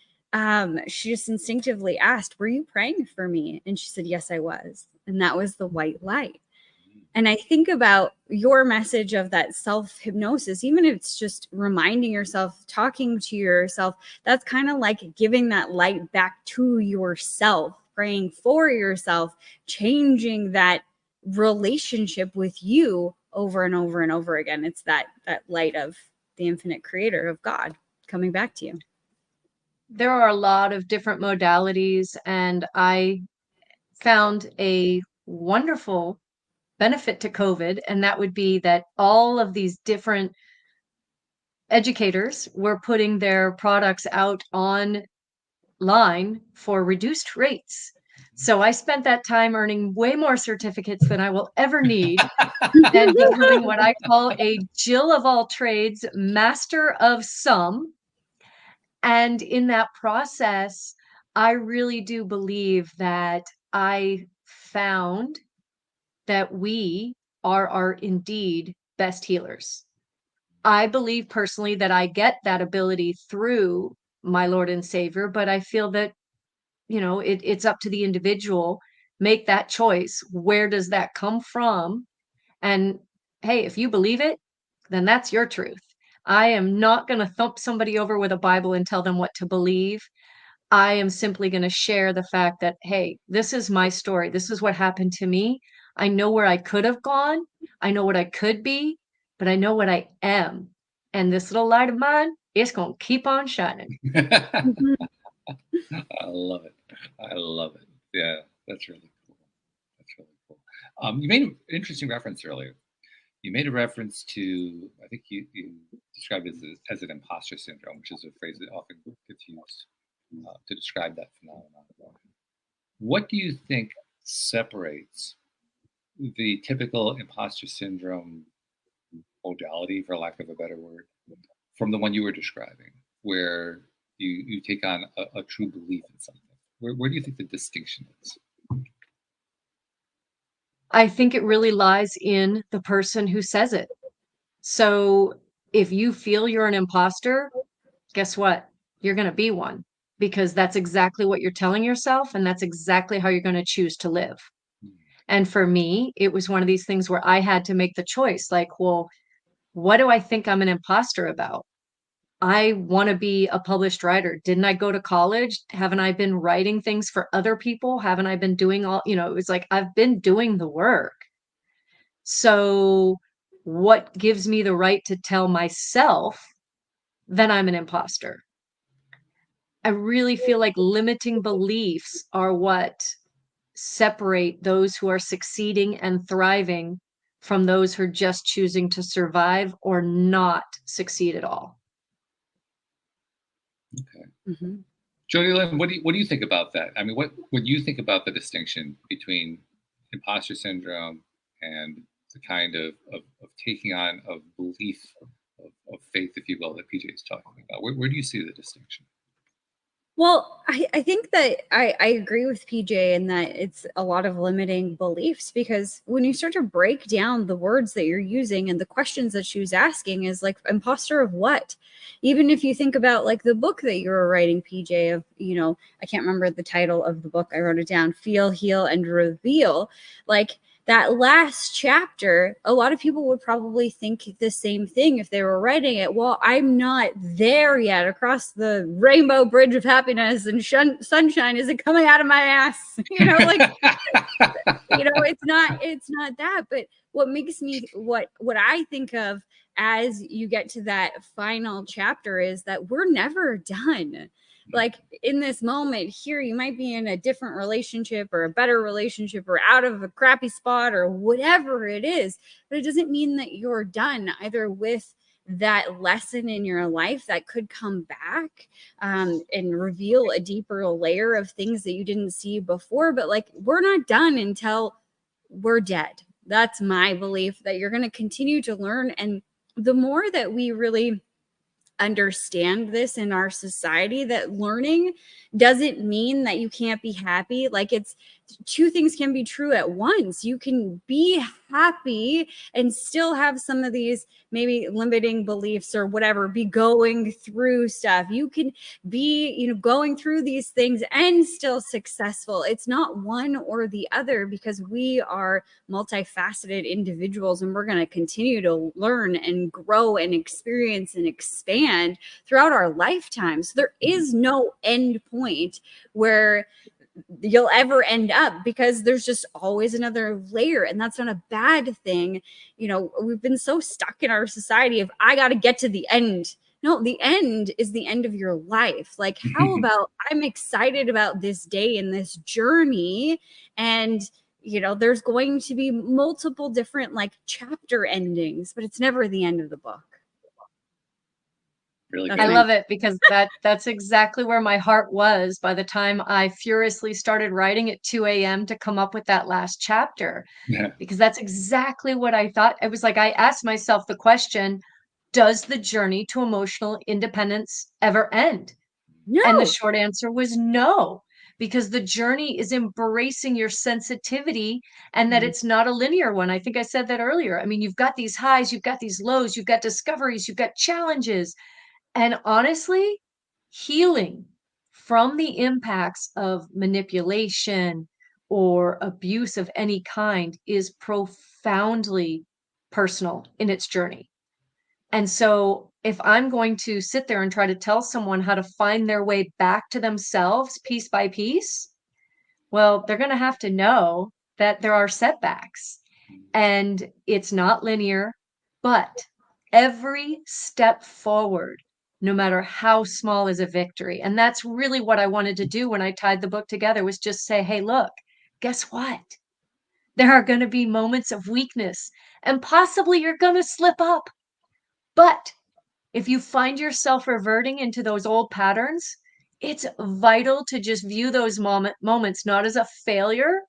she just instinctively asked, were you praying for me? And she said, yes, I was. And that was the white light. And I think about your message of that self-hypnosis, even if it's just reminding yourself, talking to yourself, that's kind of like giving that light back to yourself, praying for yourself, changing that relationship with you over and over and over again. It's that light of the infinite creator of God coming back to you. There are a lot of different modalities, and I found a wonderful benefit to COVID, and that would be that all of these different educators were putting their products out online for reduced rates. So I spent that time earning way more certificates than I will ever need and becoming what I call a Jill of all trades, master of some. And in that process, I really do believe that I found that we are our indeed best healers. I believe personally that I get that ability through my Lord and Savior, but I feel that, it's up to the individual. Make that choice. Where does that come from? And hey, if you believe it, then that's your truth. I am not going to thump somebody over with a Bible and tell them what to believe. I am simply going to share the fact that, hey, this is my story. This is what happened to me. I know where I could have gone. I know what I could be, but I know what I am. And this little light of mine, it's going to keep on shining. I love it. I love it. Yeah, that's really cool. That's really cool. You made an interesting reference earlier. You made a reference to, I think you described it as an imposter syndrome, which is a phrase that often gets used to describe that phenomenon. What do you think separates the typical imposter syndrome modality, for lack of a better word, from the one you were describing, where you take on a true belief in something? Where do you think the distinction is? I think it really lies in the person who says it. So if you feel you're an imposter, guess what? You're going to be one, because that's exactly what you're telling yourself, and that's exactly how you're going to choose to live. And for me, it was one of these things where I had to make the choice, like, well, what do I think I'm an imposter about? I want to be a published writer. Didn't I go to college? Haven't I been writing things for other people? Haven't I been doing it was like I've been doing the work. So what gives me the right to tell myself that I'm an imposter? I really feel like limiting beliefs are what separate those who are succeeding and thriving from those who are just choosing to survive or not succeed at all. Okay. Mm-hmm. Jody Lynn, what do you think about that? I mean, what you think about the distinction between imposter syndrome and the kind of taking on of belief, of faith, if you will, that PJ is talking about? Where do you see the distinction? Well, I think that I agree with PJ in that it's a lot of limiting beliefs, because when you start to break down the words that you're using and the questions that she was asking is like, imposter of what? Even if you think about like the book that you were writing, PJ, of, I can't remember the title of the book. I wrote it down, Feel, Heal, and Reveal. Like, that last chapter, a lot of people would probably think the same thing if they were writing it. Well, I'm not there yet. Across the rainbow bridge of happiness and sunshine isn't coming out of my ass. It's not that. But what makes me, what I think of as you get to that final chapter is that we're never done. Like, in this moment here, you might be in a different relationship or a better relationship or out of a crappy spot or whatever it is, but it doesn't mean that you're done either with that lesson in your life that could come back and reveal a deeper layer of things that you didn't see before. But like, we're not done until we're dead. That's my belief, that you're going to continue to learn. And the more that we really understand this in our society, that learning doesn't mean that you can't be happy. Like, it's two things can be true at once. You can be happy and still have some of these maybe limiting beliefs or whatever, be going through stuff. You can be, going through these things and still successful. It's not one or the other, because we are multifaceted individuals, and we're going to continue to learn and grow and experience and expand throughout our lifetime. So there is no end point where you'll ever end up, because there's just always another layer, and that's not a bad thing. We've been so stuck in our society of, I got to get to the end. No, the end is the end of your life. Like, how about I'm excited about this day and this journey, and there's going to be multiple different like chapter endings, but it's never the end of the book. Really I love it, because that's exactly where my heart was by the time I furiously started writing at 2 a.m. to come up with that last chapter. Yeah. Because that's exactly what I thought. It was like I asked myself the question, does the journey to emotional independence ever end? No. And the short answer was no, because the journey is embracing your sensitivity, and that it's not a linear one. I think I said that earlier. I mean, you've got these highs, you've got these lows, you've got discoveries, you've got challenges. And honestly, healing from the impacts of manipulation or abuse of any kind is profoundly personal in its journey. And so, if I'm going to sit there and try to tell someone how to find their way back to themselves piece by piece, well, they're going to have to know that there are setbacks and it's not linear, but every step forward, no matter how small, is a victory. And that's really what I wanted to do when I tied the book together, was just say, hey, look, guess what? There are going to be moments of weakness, and possibly you're going to slip up. But if you find yourself reverting into those old patterns, it's vital to just view those moments not as a failure,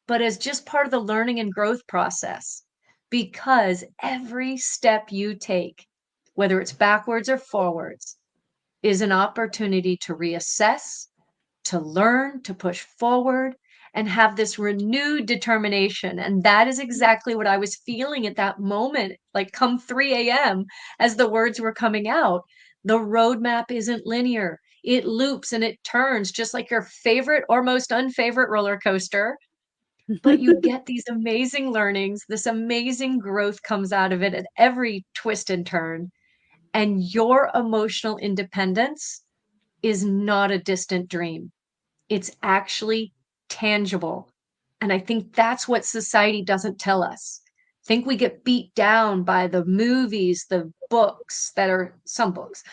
but as just part of the learning and growth process. Because every step you take, whether it's backwards or forwards, is an opportunity to reassess, to learn, to push forward, and have this renewed determination. And that is exactly what I was feeling at that moment, like come 3 a.m., as the words were coming out. The roadmap isn't linear. It loops and it turns, just like your favorite or most unfavorite roller coaster. But you get these amazing learnings, this amazing growth comes out of it at every twist and turn. And your emotional independence is not a distant dream. It's actually tangible. And I think that's what society doesn't tell us. I think we get beat down by the movies, the books that are some books,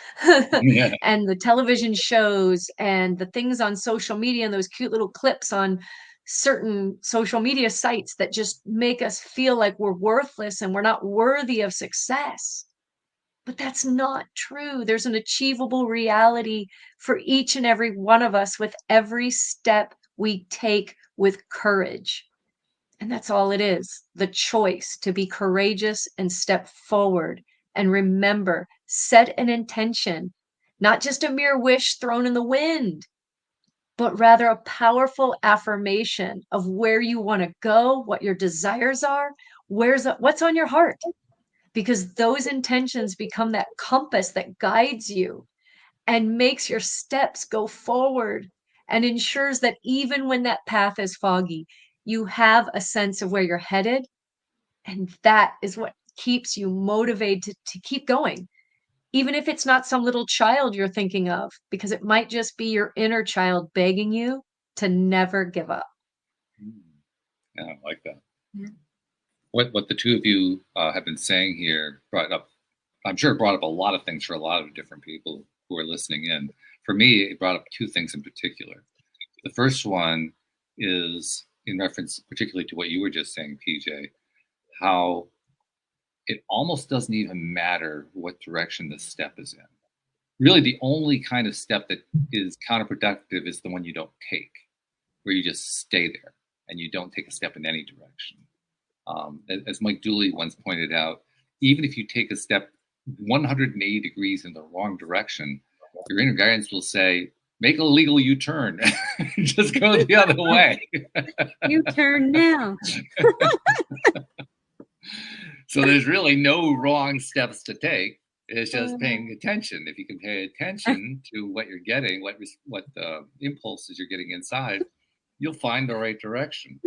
Yeah. and the television shows and the things on social media and those cute little clips on certain social media sites that just make us feel like we're worthless and we're not worthy of success. But that's not true. There's an achievable reality for each and every one of us with every step we take with courage. And that's all it is, the choice to be courageous and step forward. And remember, set an intention, not just a mere wish thrown in the wind, but rather a powerful affirmation of where you want to go, what your desires are, what's on your heart, because those intentions become that compass that guides you and makes your steps go forward and ensures that even when that path is foggy, you have a sense of where you're headed. And that is what keeps you motivated to keep going, even if it's not some little child you're thinking of, because it might just be your inner child begging you to never give up. Yeah, I like that. Yeah. What the two of you have been saying here brought up, I'm sure it brought up a lot of things for a lot of different people who are listening in. For me, it brought up two things in particular. The first one is in reference particularly to what you were just saying, PJ, how it almost doesn't even matter what direction the step is in. Really, the only kind of step that is counterproductive is the one you don't take, where you just stay there and you don't take a step in any direction. As Mike Dooley once pointed out, even if you take a step 180 degrees in the wrong direction, your inner guidance will say, make a legal U-turn. Just go the other way. U-turn now. So there's really no wrong steps to take. It's just paying attention. If you can pay attention to what you're getting, what impulses you're getting inside, you'll find the right direction.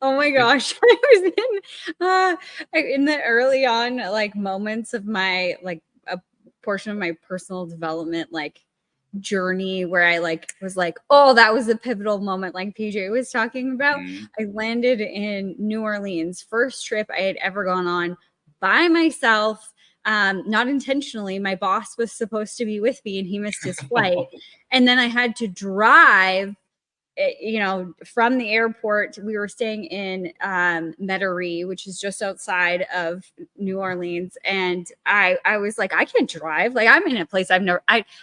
Oh my gosh. I was in the early on like moments of my like a portion of my personal development like journey where I like was like, oh, that was a pivotal moment like PJ was talking about. I landed in New Orleans, first trip I had ever gone on by myself. Not intentionally. My boss was supposed to be with me and he missed his flight. And then I had to drive, you know, from the airport. We were staying in Metairie, which is just outside of New Orleans. And I was like, I can't drive. Like I'm in a place I've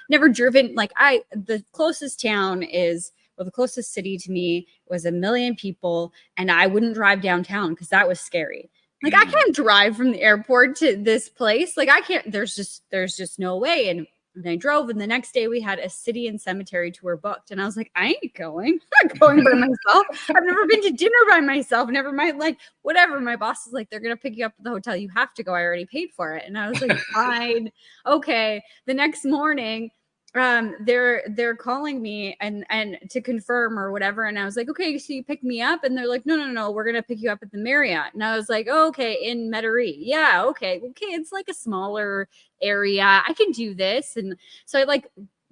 never driven. Like the closest town is, well, the closest city to me was 1 million people. And I wouldn't drive downtown because that was scary. Like I can't drive from the airport to this place. Like I can't, there's just no way. And I drove, and the next day we had a city and cemetery tour booked. And I was like, I ain't going. I'm not going by myself. I've never been to dinner by myself. Never mind, like, whatever. My boss is like, they're going to pick you up at the hotel. You have to go. I already paid for it. And I was like, fine. Okay. The next morning, they're calling me and to confirm or whatever. And I was like, okay, so you pick me up? And they're like, no, we're gonna pick you up at the Marriott. And I was like, oh, okay, in Metairie. Yeah, okay, it's like a smaller area. I can do this. And so I like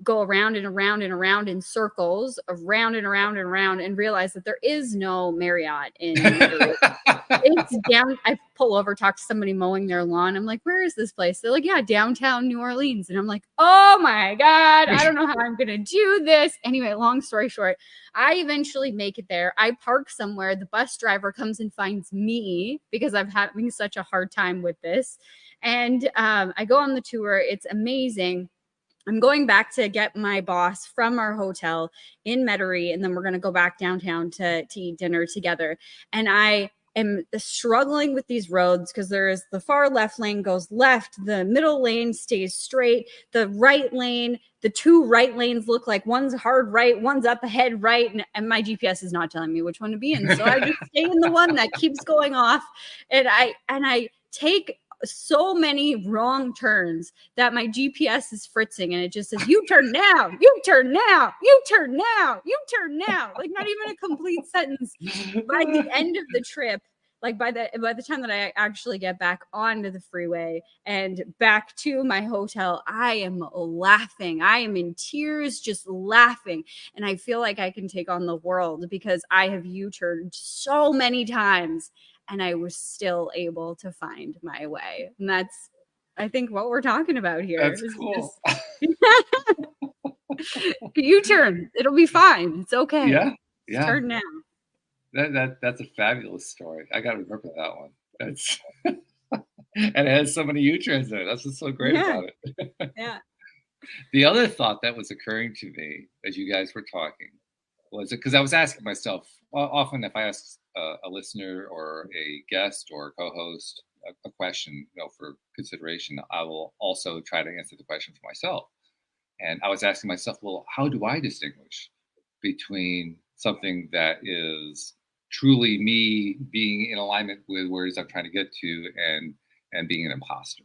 go around and around and around in circles, around and around and around, and realize that there is no Marriott in Metairie. It's down. I pull over, talk to somebody mowing their lawn. I'm like, where is this place? They're like, yeah, downtown New Orleans. And I'm like, oh my God, I don't know how I'm going to do this. Anyway, long story short, I eventually make it there. I park somewhere. The bus driver comes and finds me because I'm having such a hard time with this. And I go on the tour. It's amazing. I'm going back to get my boss from our hotel in Metairie, and then we're going to go back downtown to eat dinner together. And I am struggling with these roads because there is the far left lane goes left, the middle lane stays straight, the right lane, the two right lanes look like one's hard right, one's up ahead right, and my GPS is not telling me which one to be in. So I just stay in the one that keeps going off, and I take so many wrong turns that my GPS is fritzing and it just says, you turn now, you turn now, you turn now, you turn now. Like not even a complete sentence. By the end of the trip, like by the time that I actually get back onto the freeway and back to my hotel, I am laughing. I am in tears, just laughing. And I feel like I can take on the world because I have U-turned so many times. And I was still able to find my way. And that's, I think, what we're talking about here. That's cool. You turn. It'll be fine. It's okay. Yeah. It's turn now. That's a fabulous story. I got to remember that one. That's and it has so many U-turns in it. That's what's so great about it. Yeah. The other thought that was occurring to me as you guys were talking was because I was asking myself, often if I ask a listener or a guest or a co-host a question, for consideration, I will also try to answer the question for myself. And I was asking myself, well, how do I distinguish between something that is truly me being in alignment with where it is I'm trying to get to and being an imposter?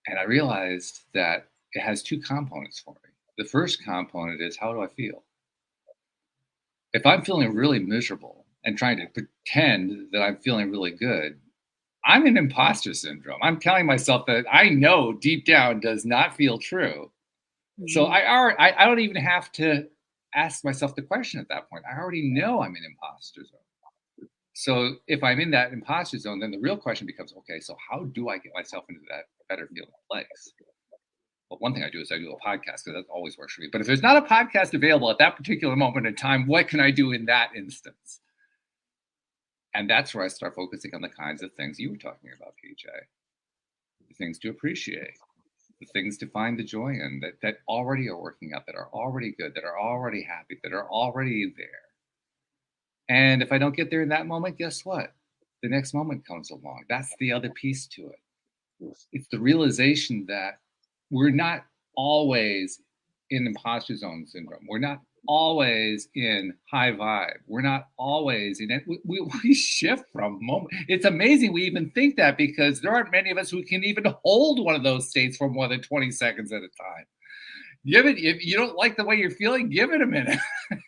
And I realized that it has two components for me. The first component is, how do I feel? If I'm feeling really miserable and trying to pretend that I'm feeling really good, I'm in imposter syndrome. I'm telling myself that I know deep down does not feel true. Mm-hmm. So I don't even have to ask myself the question at that point. I already know I'm in imposter zone. So if I'm in that imposter zone, then the real question becomes, okay, so how do I get myself into that better feeling place? Well, one thing I do is I do a podcast because that always works for me. But if there's not a podcast available at that particular moment in time, what can I do in that instance? And that's where I start focusing on the kinds of things you were talking about, PJ. The things to appreciate, the things to find the joy in that already are working out, that are already good, that are already happy, that are already there. And if I don't get there in that moment, guess what? The next moment comes along. That's the other piece to it. it's the realization that we're not always in imposter zone syndrome. We're not always in high vibe. We're not always in it. We shift from moment. It's amazing we even think that, because there aren't many of us who can even hold one of those states for more than 20 seconds at a time. Give it, if you don't like the way you're feeling, give it a minute.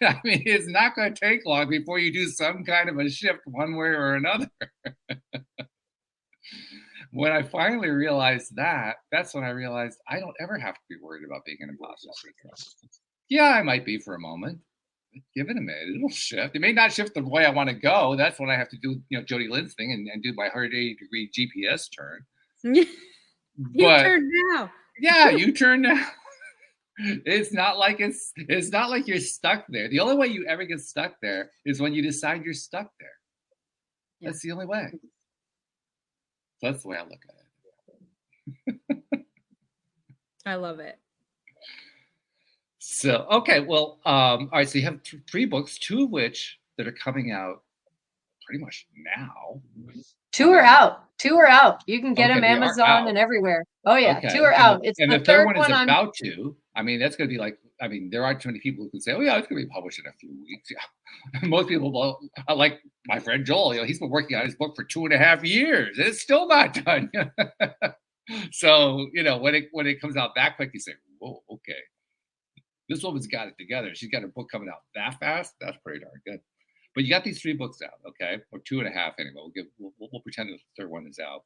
I mean, it's not going to take long before you do some kind of a shift one way or another. When I finally realized that, that's when I realized I don't ever have to be worried about being an imposter syndrome. Yeah, I might be for a moment. Give it a minute. It'll shift. It may not shift the way I want to go. That's when I have to do, Jody Lynn's thing and do my 180-degree GPS turn. You But turn now. yeah, you turn now. It's not like you're stuck there. The only way you ever get stuck there is when you decide you're stuck there. Yeah. That's the only way. So that's the way I look at it. I love it. So, okay, well, all right, so you have 3 books, 2 of which that are coming out pretty much now. 2 are out. 2 are out. You can get them Amazon and everywhere. Oh yeah, okay. 2 are out. It's and the third one is about to. I mean, that's going to be like, I mean, there aren't too many people who can say, oh yeah, it's going to be published in a few weeks. Yeah. Most people will, like my friend Joel, he's been working on his book for 2.5 years. It's still not done. So, when it comes out that quick, you say, whoa, okay. This woman's got it together. She's got a book coming out that fast. That's pretty darn good. But you got these 3 books out, okay? Or 2.5 anyway. We'll pretend that the third one is out.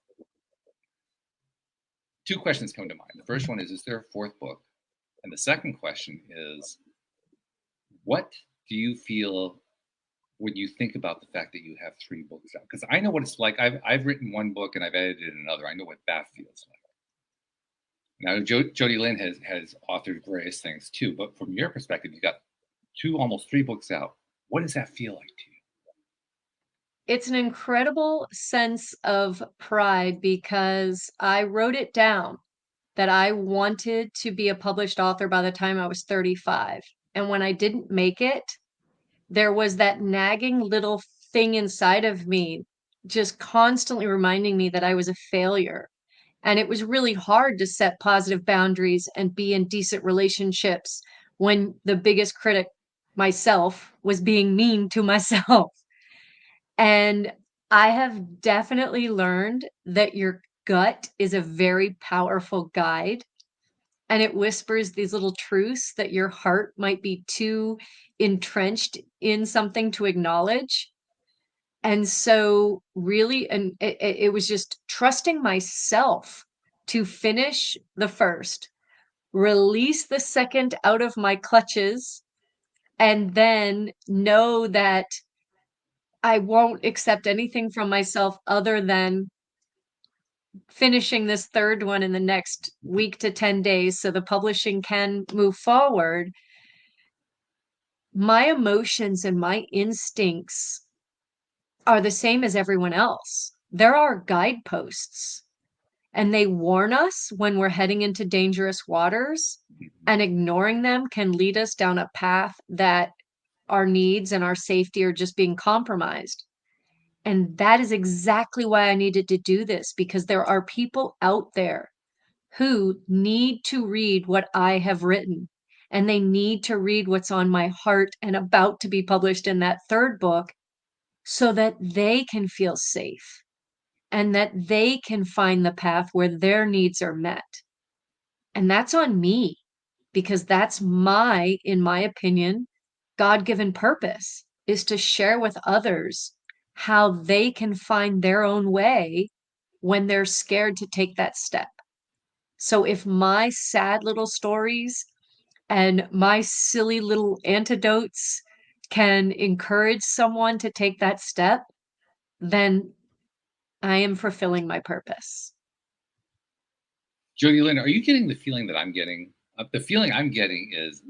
2 questions come to mind. The first one is there a 4th book? And the second question is, what do you feel when you think about the fact that you have 3 books out? Because I know what it's like. I've written 1 book and I've edited another. I know what that feels like. Now, Jody Lynn has authored various things too, but from your perspective, you got 2, almost 3 books out. What does that feel like to you? It's an incredible sense of pride, because I wrote it down that I wanted to be a published author by the time I was 35. And when I didn't make it, there was that nagging little thing inside of me just constantly reminding me that I was a failure. And it was really hard to set positive boundaries and be in decent relationships when the biggest critic, myself, was being mean to myself. And I have definitely learned that your gut is a very powerful guide, and it whispers these little truths that your heart might be too entrenched in something to acknowledge. And so really, and it was just trusting myself to finish the first, release the second out of my clutches, and then know that I won't accept anything from myself other than finishing this third one in the next week to 10 days so the publishing can move forward. My emotions and my instincts are the same as everyone else. There are guideposts, and they warn us when we're heading into dangerous waters, and ignoring them can lead us down a path that our needs and our safety are just being compromised. And that is exactly why I needed to do this, because there are people out there who need to read what I have written, and they need to read what's on my heart and about to be published in that third book, so that they can feel safe and that they can find the path where their needs are met. And that's on me, because that's in my opinion, God-given purpose, is to share with others how they can find their own way when they're scared to take that step. So if my sad little stories and my silly little antidotes can encourage someone to take that step, then I am fulfilling my purpose. Jody Lynn, are you getting the feeling that I'm getting? The feeling I'm getting is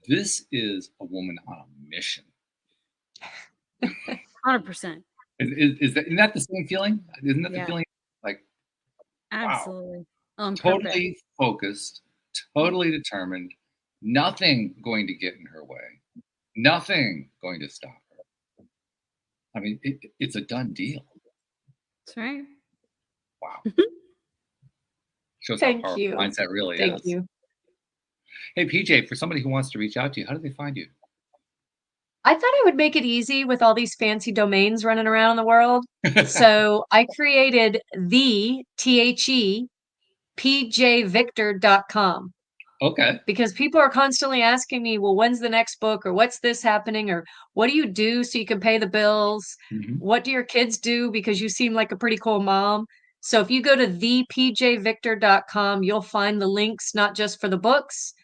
this is a woman on a mission. 100%. Isn't that the same feeling? Isn't that the feeling? Like, absolutely. Wow. Totally focused, totally determined, nothing going to get in her way, nothing going to stop her. I mean, it's a done deal. That's right. Wow. Shows how Thank powerful you. mindset really Thank is. you. Hey, PJ, for somebody who wants to reach out to you, how do they find you? I thought I would make it easy with all these fancy domains running around in the world. So I created the THEPJVictor.com Okay. because people are constantly asking me, well, when's the next book, or what's this happening, or what do you do so you can pay the bills? Mhm. What do your kids do? Because you seem like a pretty cool mom. So if you go to thepjvictor.com, you'll find the links, not just for the books,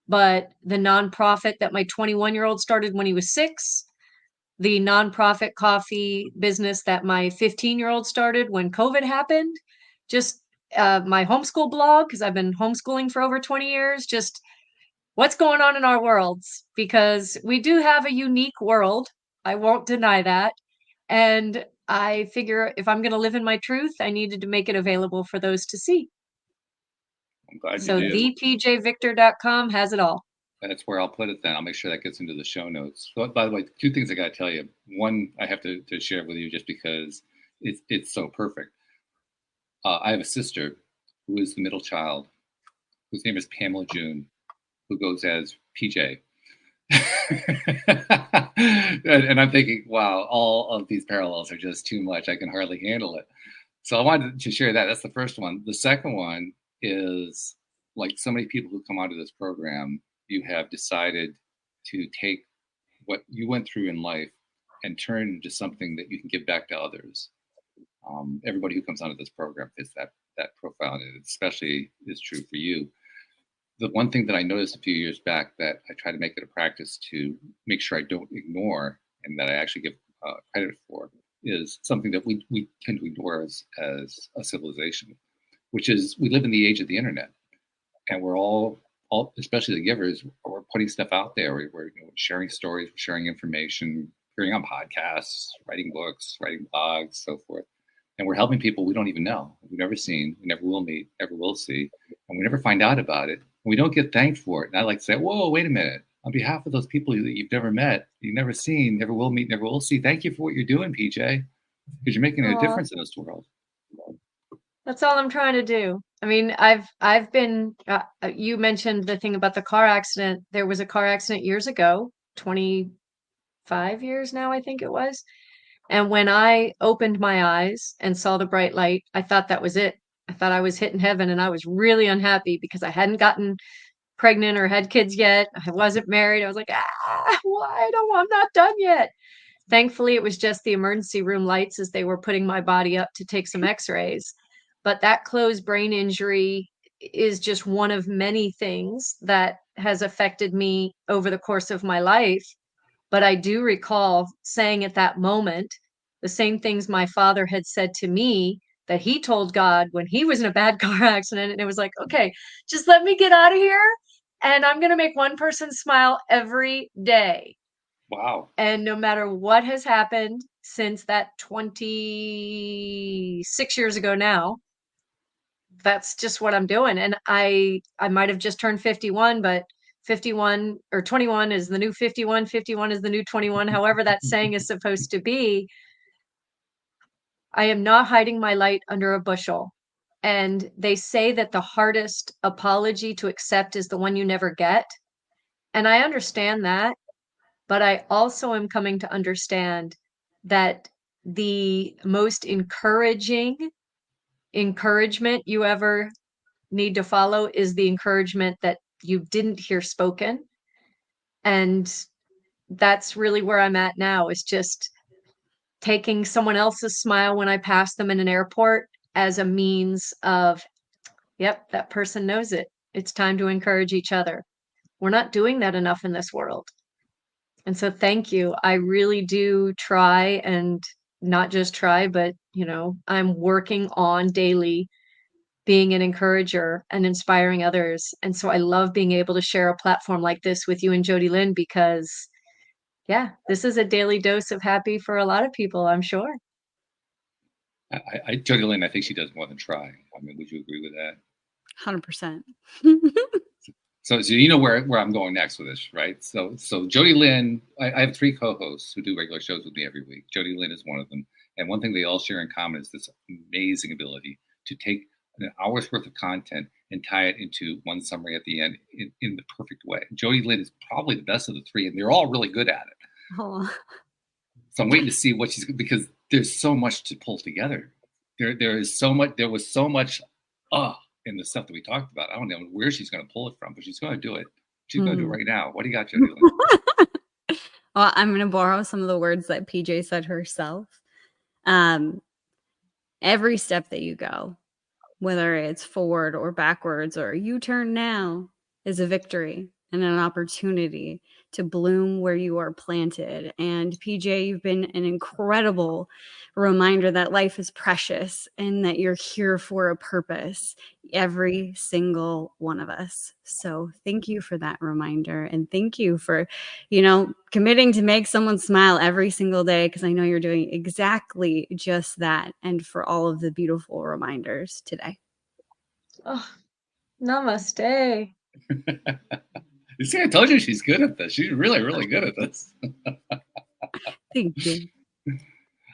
but the nonprofit that my 21-year-old started when he was 6, the nonprofit coffee business that my 15-year-old started when COVID happened, just my homeschool blog, because I've been homeschooling for over 20 years, just what's going on in our worlds, because we do have a unique world. I won't deny that. And I figure if I'm going to live in my truth, I needed to make it available for those to see. I'm glad So you did. thepjvictor.com has it all. That's where I'll put it then. I'll make sure that gets into the show notes. So, by the way, 2 things I got to tell you. One, I have to share with you just because it's so perfect. I have a sister who is the middle child, whose name is Pamela June, who goes as PJ. And I'm thinking, wow, all of these parallels are just too much. I can hardly handle it. So I wanted to share that. That's the first one. The second one is, like so many people who come out of this program, you have decided to take what you went through in life and turn it into something that you can give back to others. Everybody who comes out of this program fits that profile, and it especially is true for you. The one thing that I noticed a few years back that I try to make it a practice to make sure I don't ignore and that I actually give credit for is something that we tend to ignore as a civilization, which is we live in the age of the internet, and we're all especially the givers, we're putting stuff out there. We're sharing stories, sharing information, appearing on podcasts, writing books, writing blogs, so forth. And we're helping people we don't even know, we've never seen, we never will meet, never will see, and we never find out about it. And we don't get thanked for it. And I like to say, whoa, wait a minute. On behalf of those people that you've never met, you've never seen, never will meet, never will see, thank you for what you're doing, PJ, because you're making a Aw. difference in this world. That's all I'm trying to do. I mean, I've been you mentioned the thing about the car accident. There was a car accident years ago, 25 years now, I think it was. And when I opened my eyes and saw the bright light, I thought that was it. I thought I was hitting heaven, and I was really unhappy because I hadn't gotten pregnant or had kids yet. I wasn't married. I was like, why don't I'm not done yet. Thankfully, it was just the emergency room lights as they were putting my body up to take some x-rays. But that closed brain injury is just one of many things that has affected me over the course of my life. But I do recall saying at that moment the same things my father had said to me that he told God when he was in a bad car accident. And it was like, okay, just let me get out of here. And I'm going to make one person smile every day. Wow. And no matter what has happened since that 26 years ago now, that's just what I'm doing. And I might have just turned 51, but 51 or 21 is the new 51, 51 is the new 21, however that saying is supposed to be. I am not hiding my light under a bushel. And they say that the hardest apology to accept is the one you never get. And I understand that. But I also am coming to understand that the most encouraging encouragement you ever need to follow is the encouragement that you didn't hear spoken. And that's really where I'm at now, is just taking someone else's smile when I pass them in an airport as a means of, yep, that person knows it. It's time to encourage each other. We're not doing that enough in this world. And so thank you. I really do try, and not just try, but I'm working on daily being an encourager and inspiring others. And so I love being able to share a platform like this with you and Jody Lynn, because yeah, this is a daily dose of happy for a lot of people, I'm sure. Jody Lynn, I think she does more than try. I mean, would you agree with that? 100%. So you know where I'm going next with this, right? So Jody Lynn, I have 3 co-hosts who do regular shows with me every week. Jody Lynn is one of them. And one thing they all share in common is this amazing ability to take an hour's worth of content and tie it into one summary at the end in the perfect way. Jody Lynn is probably the best of the three, and they're all really good at it. Oh. So I'm waiting to see what because there's so much to pull together. There was so much in the stuff that we talked about. I don't know where she's going to pull it from, but she's going to do it. She's going to do it right now. What do you got, Jody Lynn? Well, I'm going to borrow some of the words that PJ said herself. Every step that you go, whether it's forward or backwards or U-turn now, is a victory and an opportunity to bloom where you are planted. And PJ, you've been an incredible reminder that life is precious and that you're here for a purpose, every single one of us. So thank you for that reminder. And thank you for, committing to make someone smile every single day, because I know you're doing exactly just that. And for all of the beautiful reminders today. Oh, namaste. You see, I told you she's good at this. She's really, really good at this. Thank you.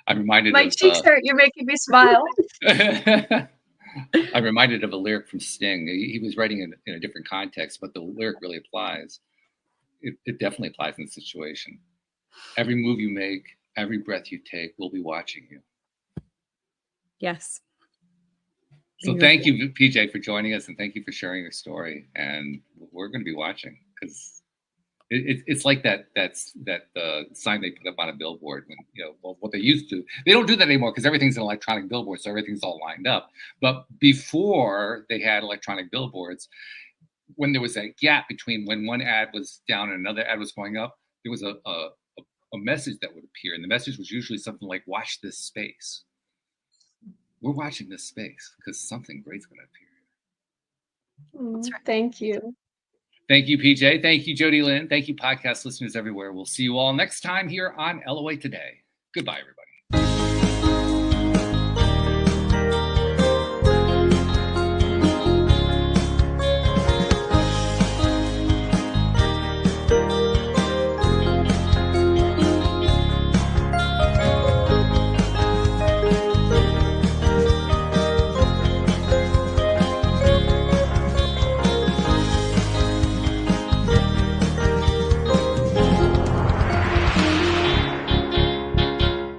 I'm reminded my cheeks hurt. You're making me smile. I'm reminded of a lyric from Sting. He was writing in a different context, but the lyric really applies. It definitely applies in this situation. Every move you make, every breath you take, we'll be watching you. Yes. So thank you, PJ, for joining us, and thank you for sharing your story. And we're going to be watching, because it's like that sign they put up on a billboard when, what they used to. They don't do that anymore because everything's an electronic billboard, so everything's all lined up. But before they had electronic billboards, when there was a gap between when one ad was down and another ad was going up, there was a message that would appear, and the message was usually something like, "Watch this space." We're watching this space because something great's going to appear. That's right. Thank you. Thank you, PJ. Thank you, Jody Lynn. Thank you, podcast listeners everywhere. We'll see you all next time here on LOA Today. Goodbye, everybody.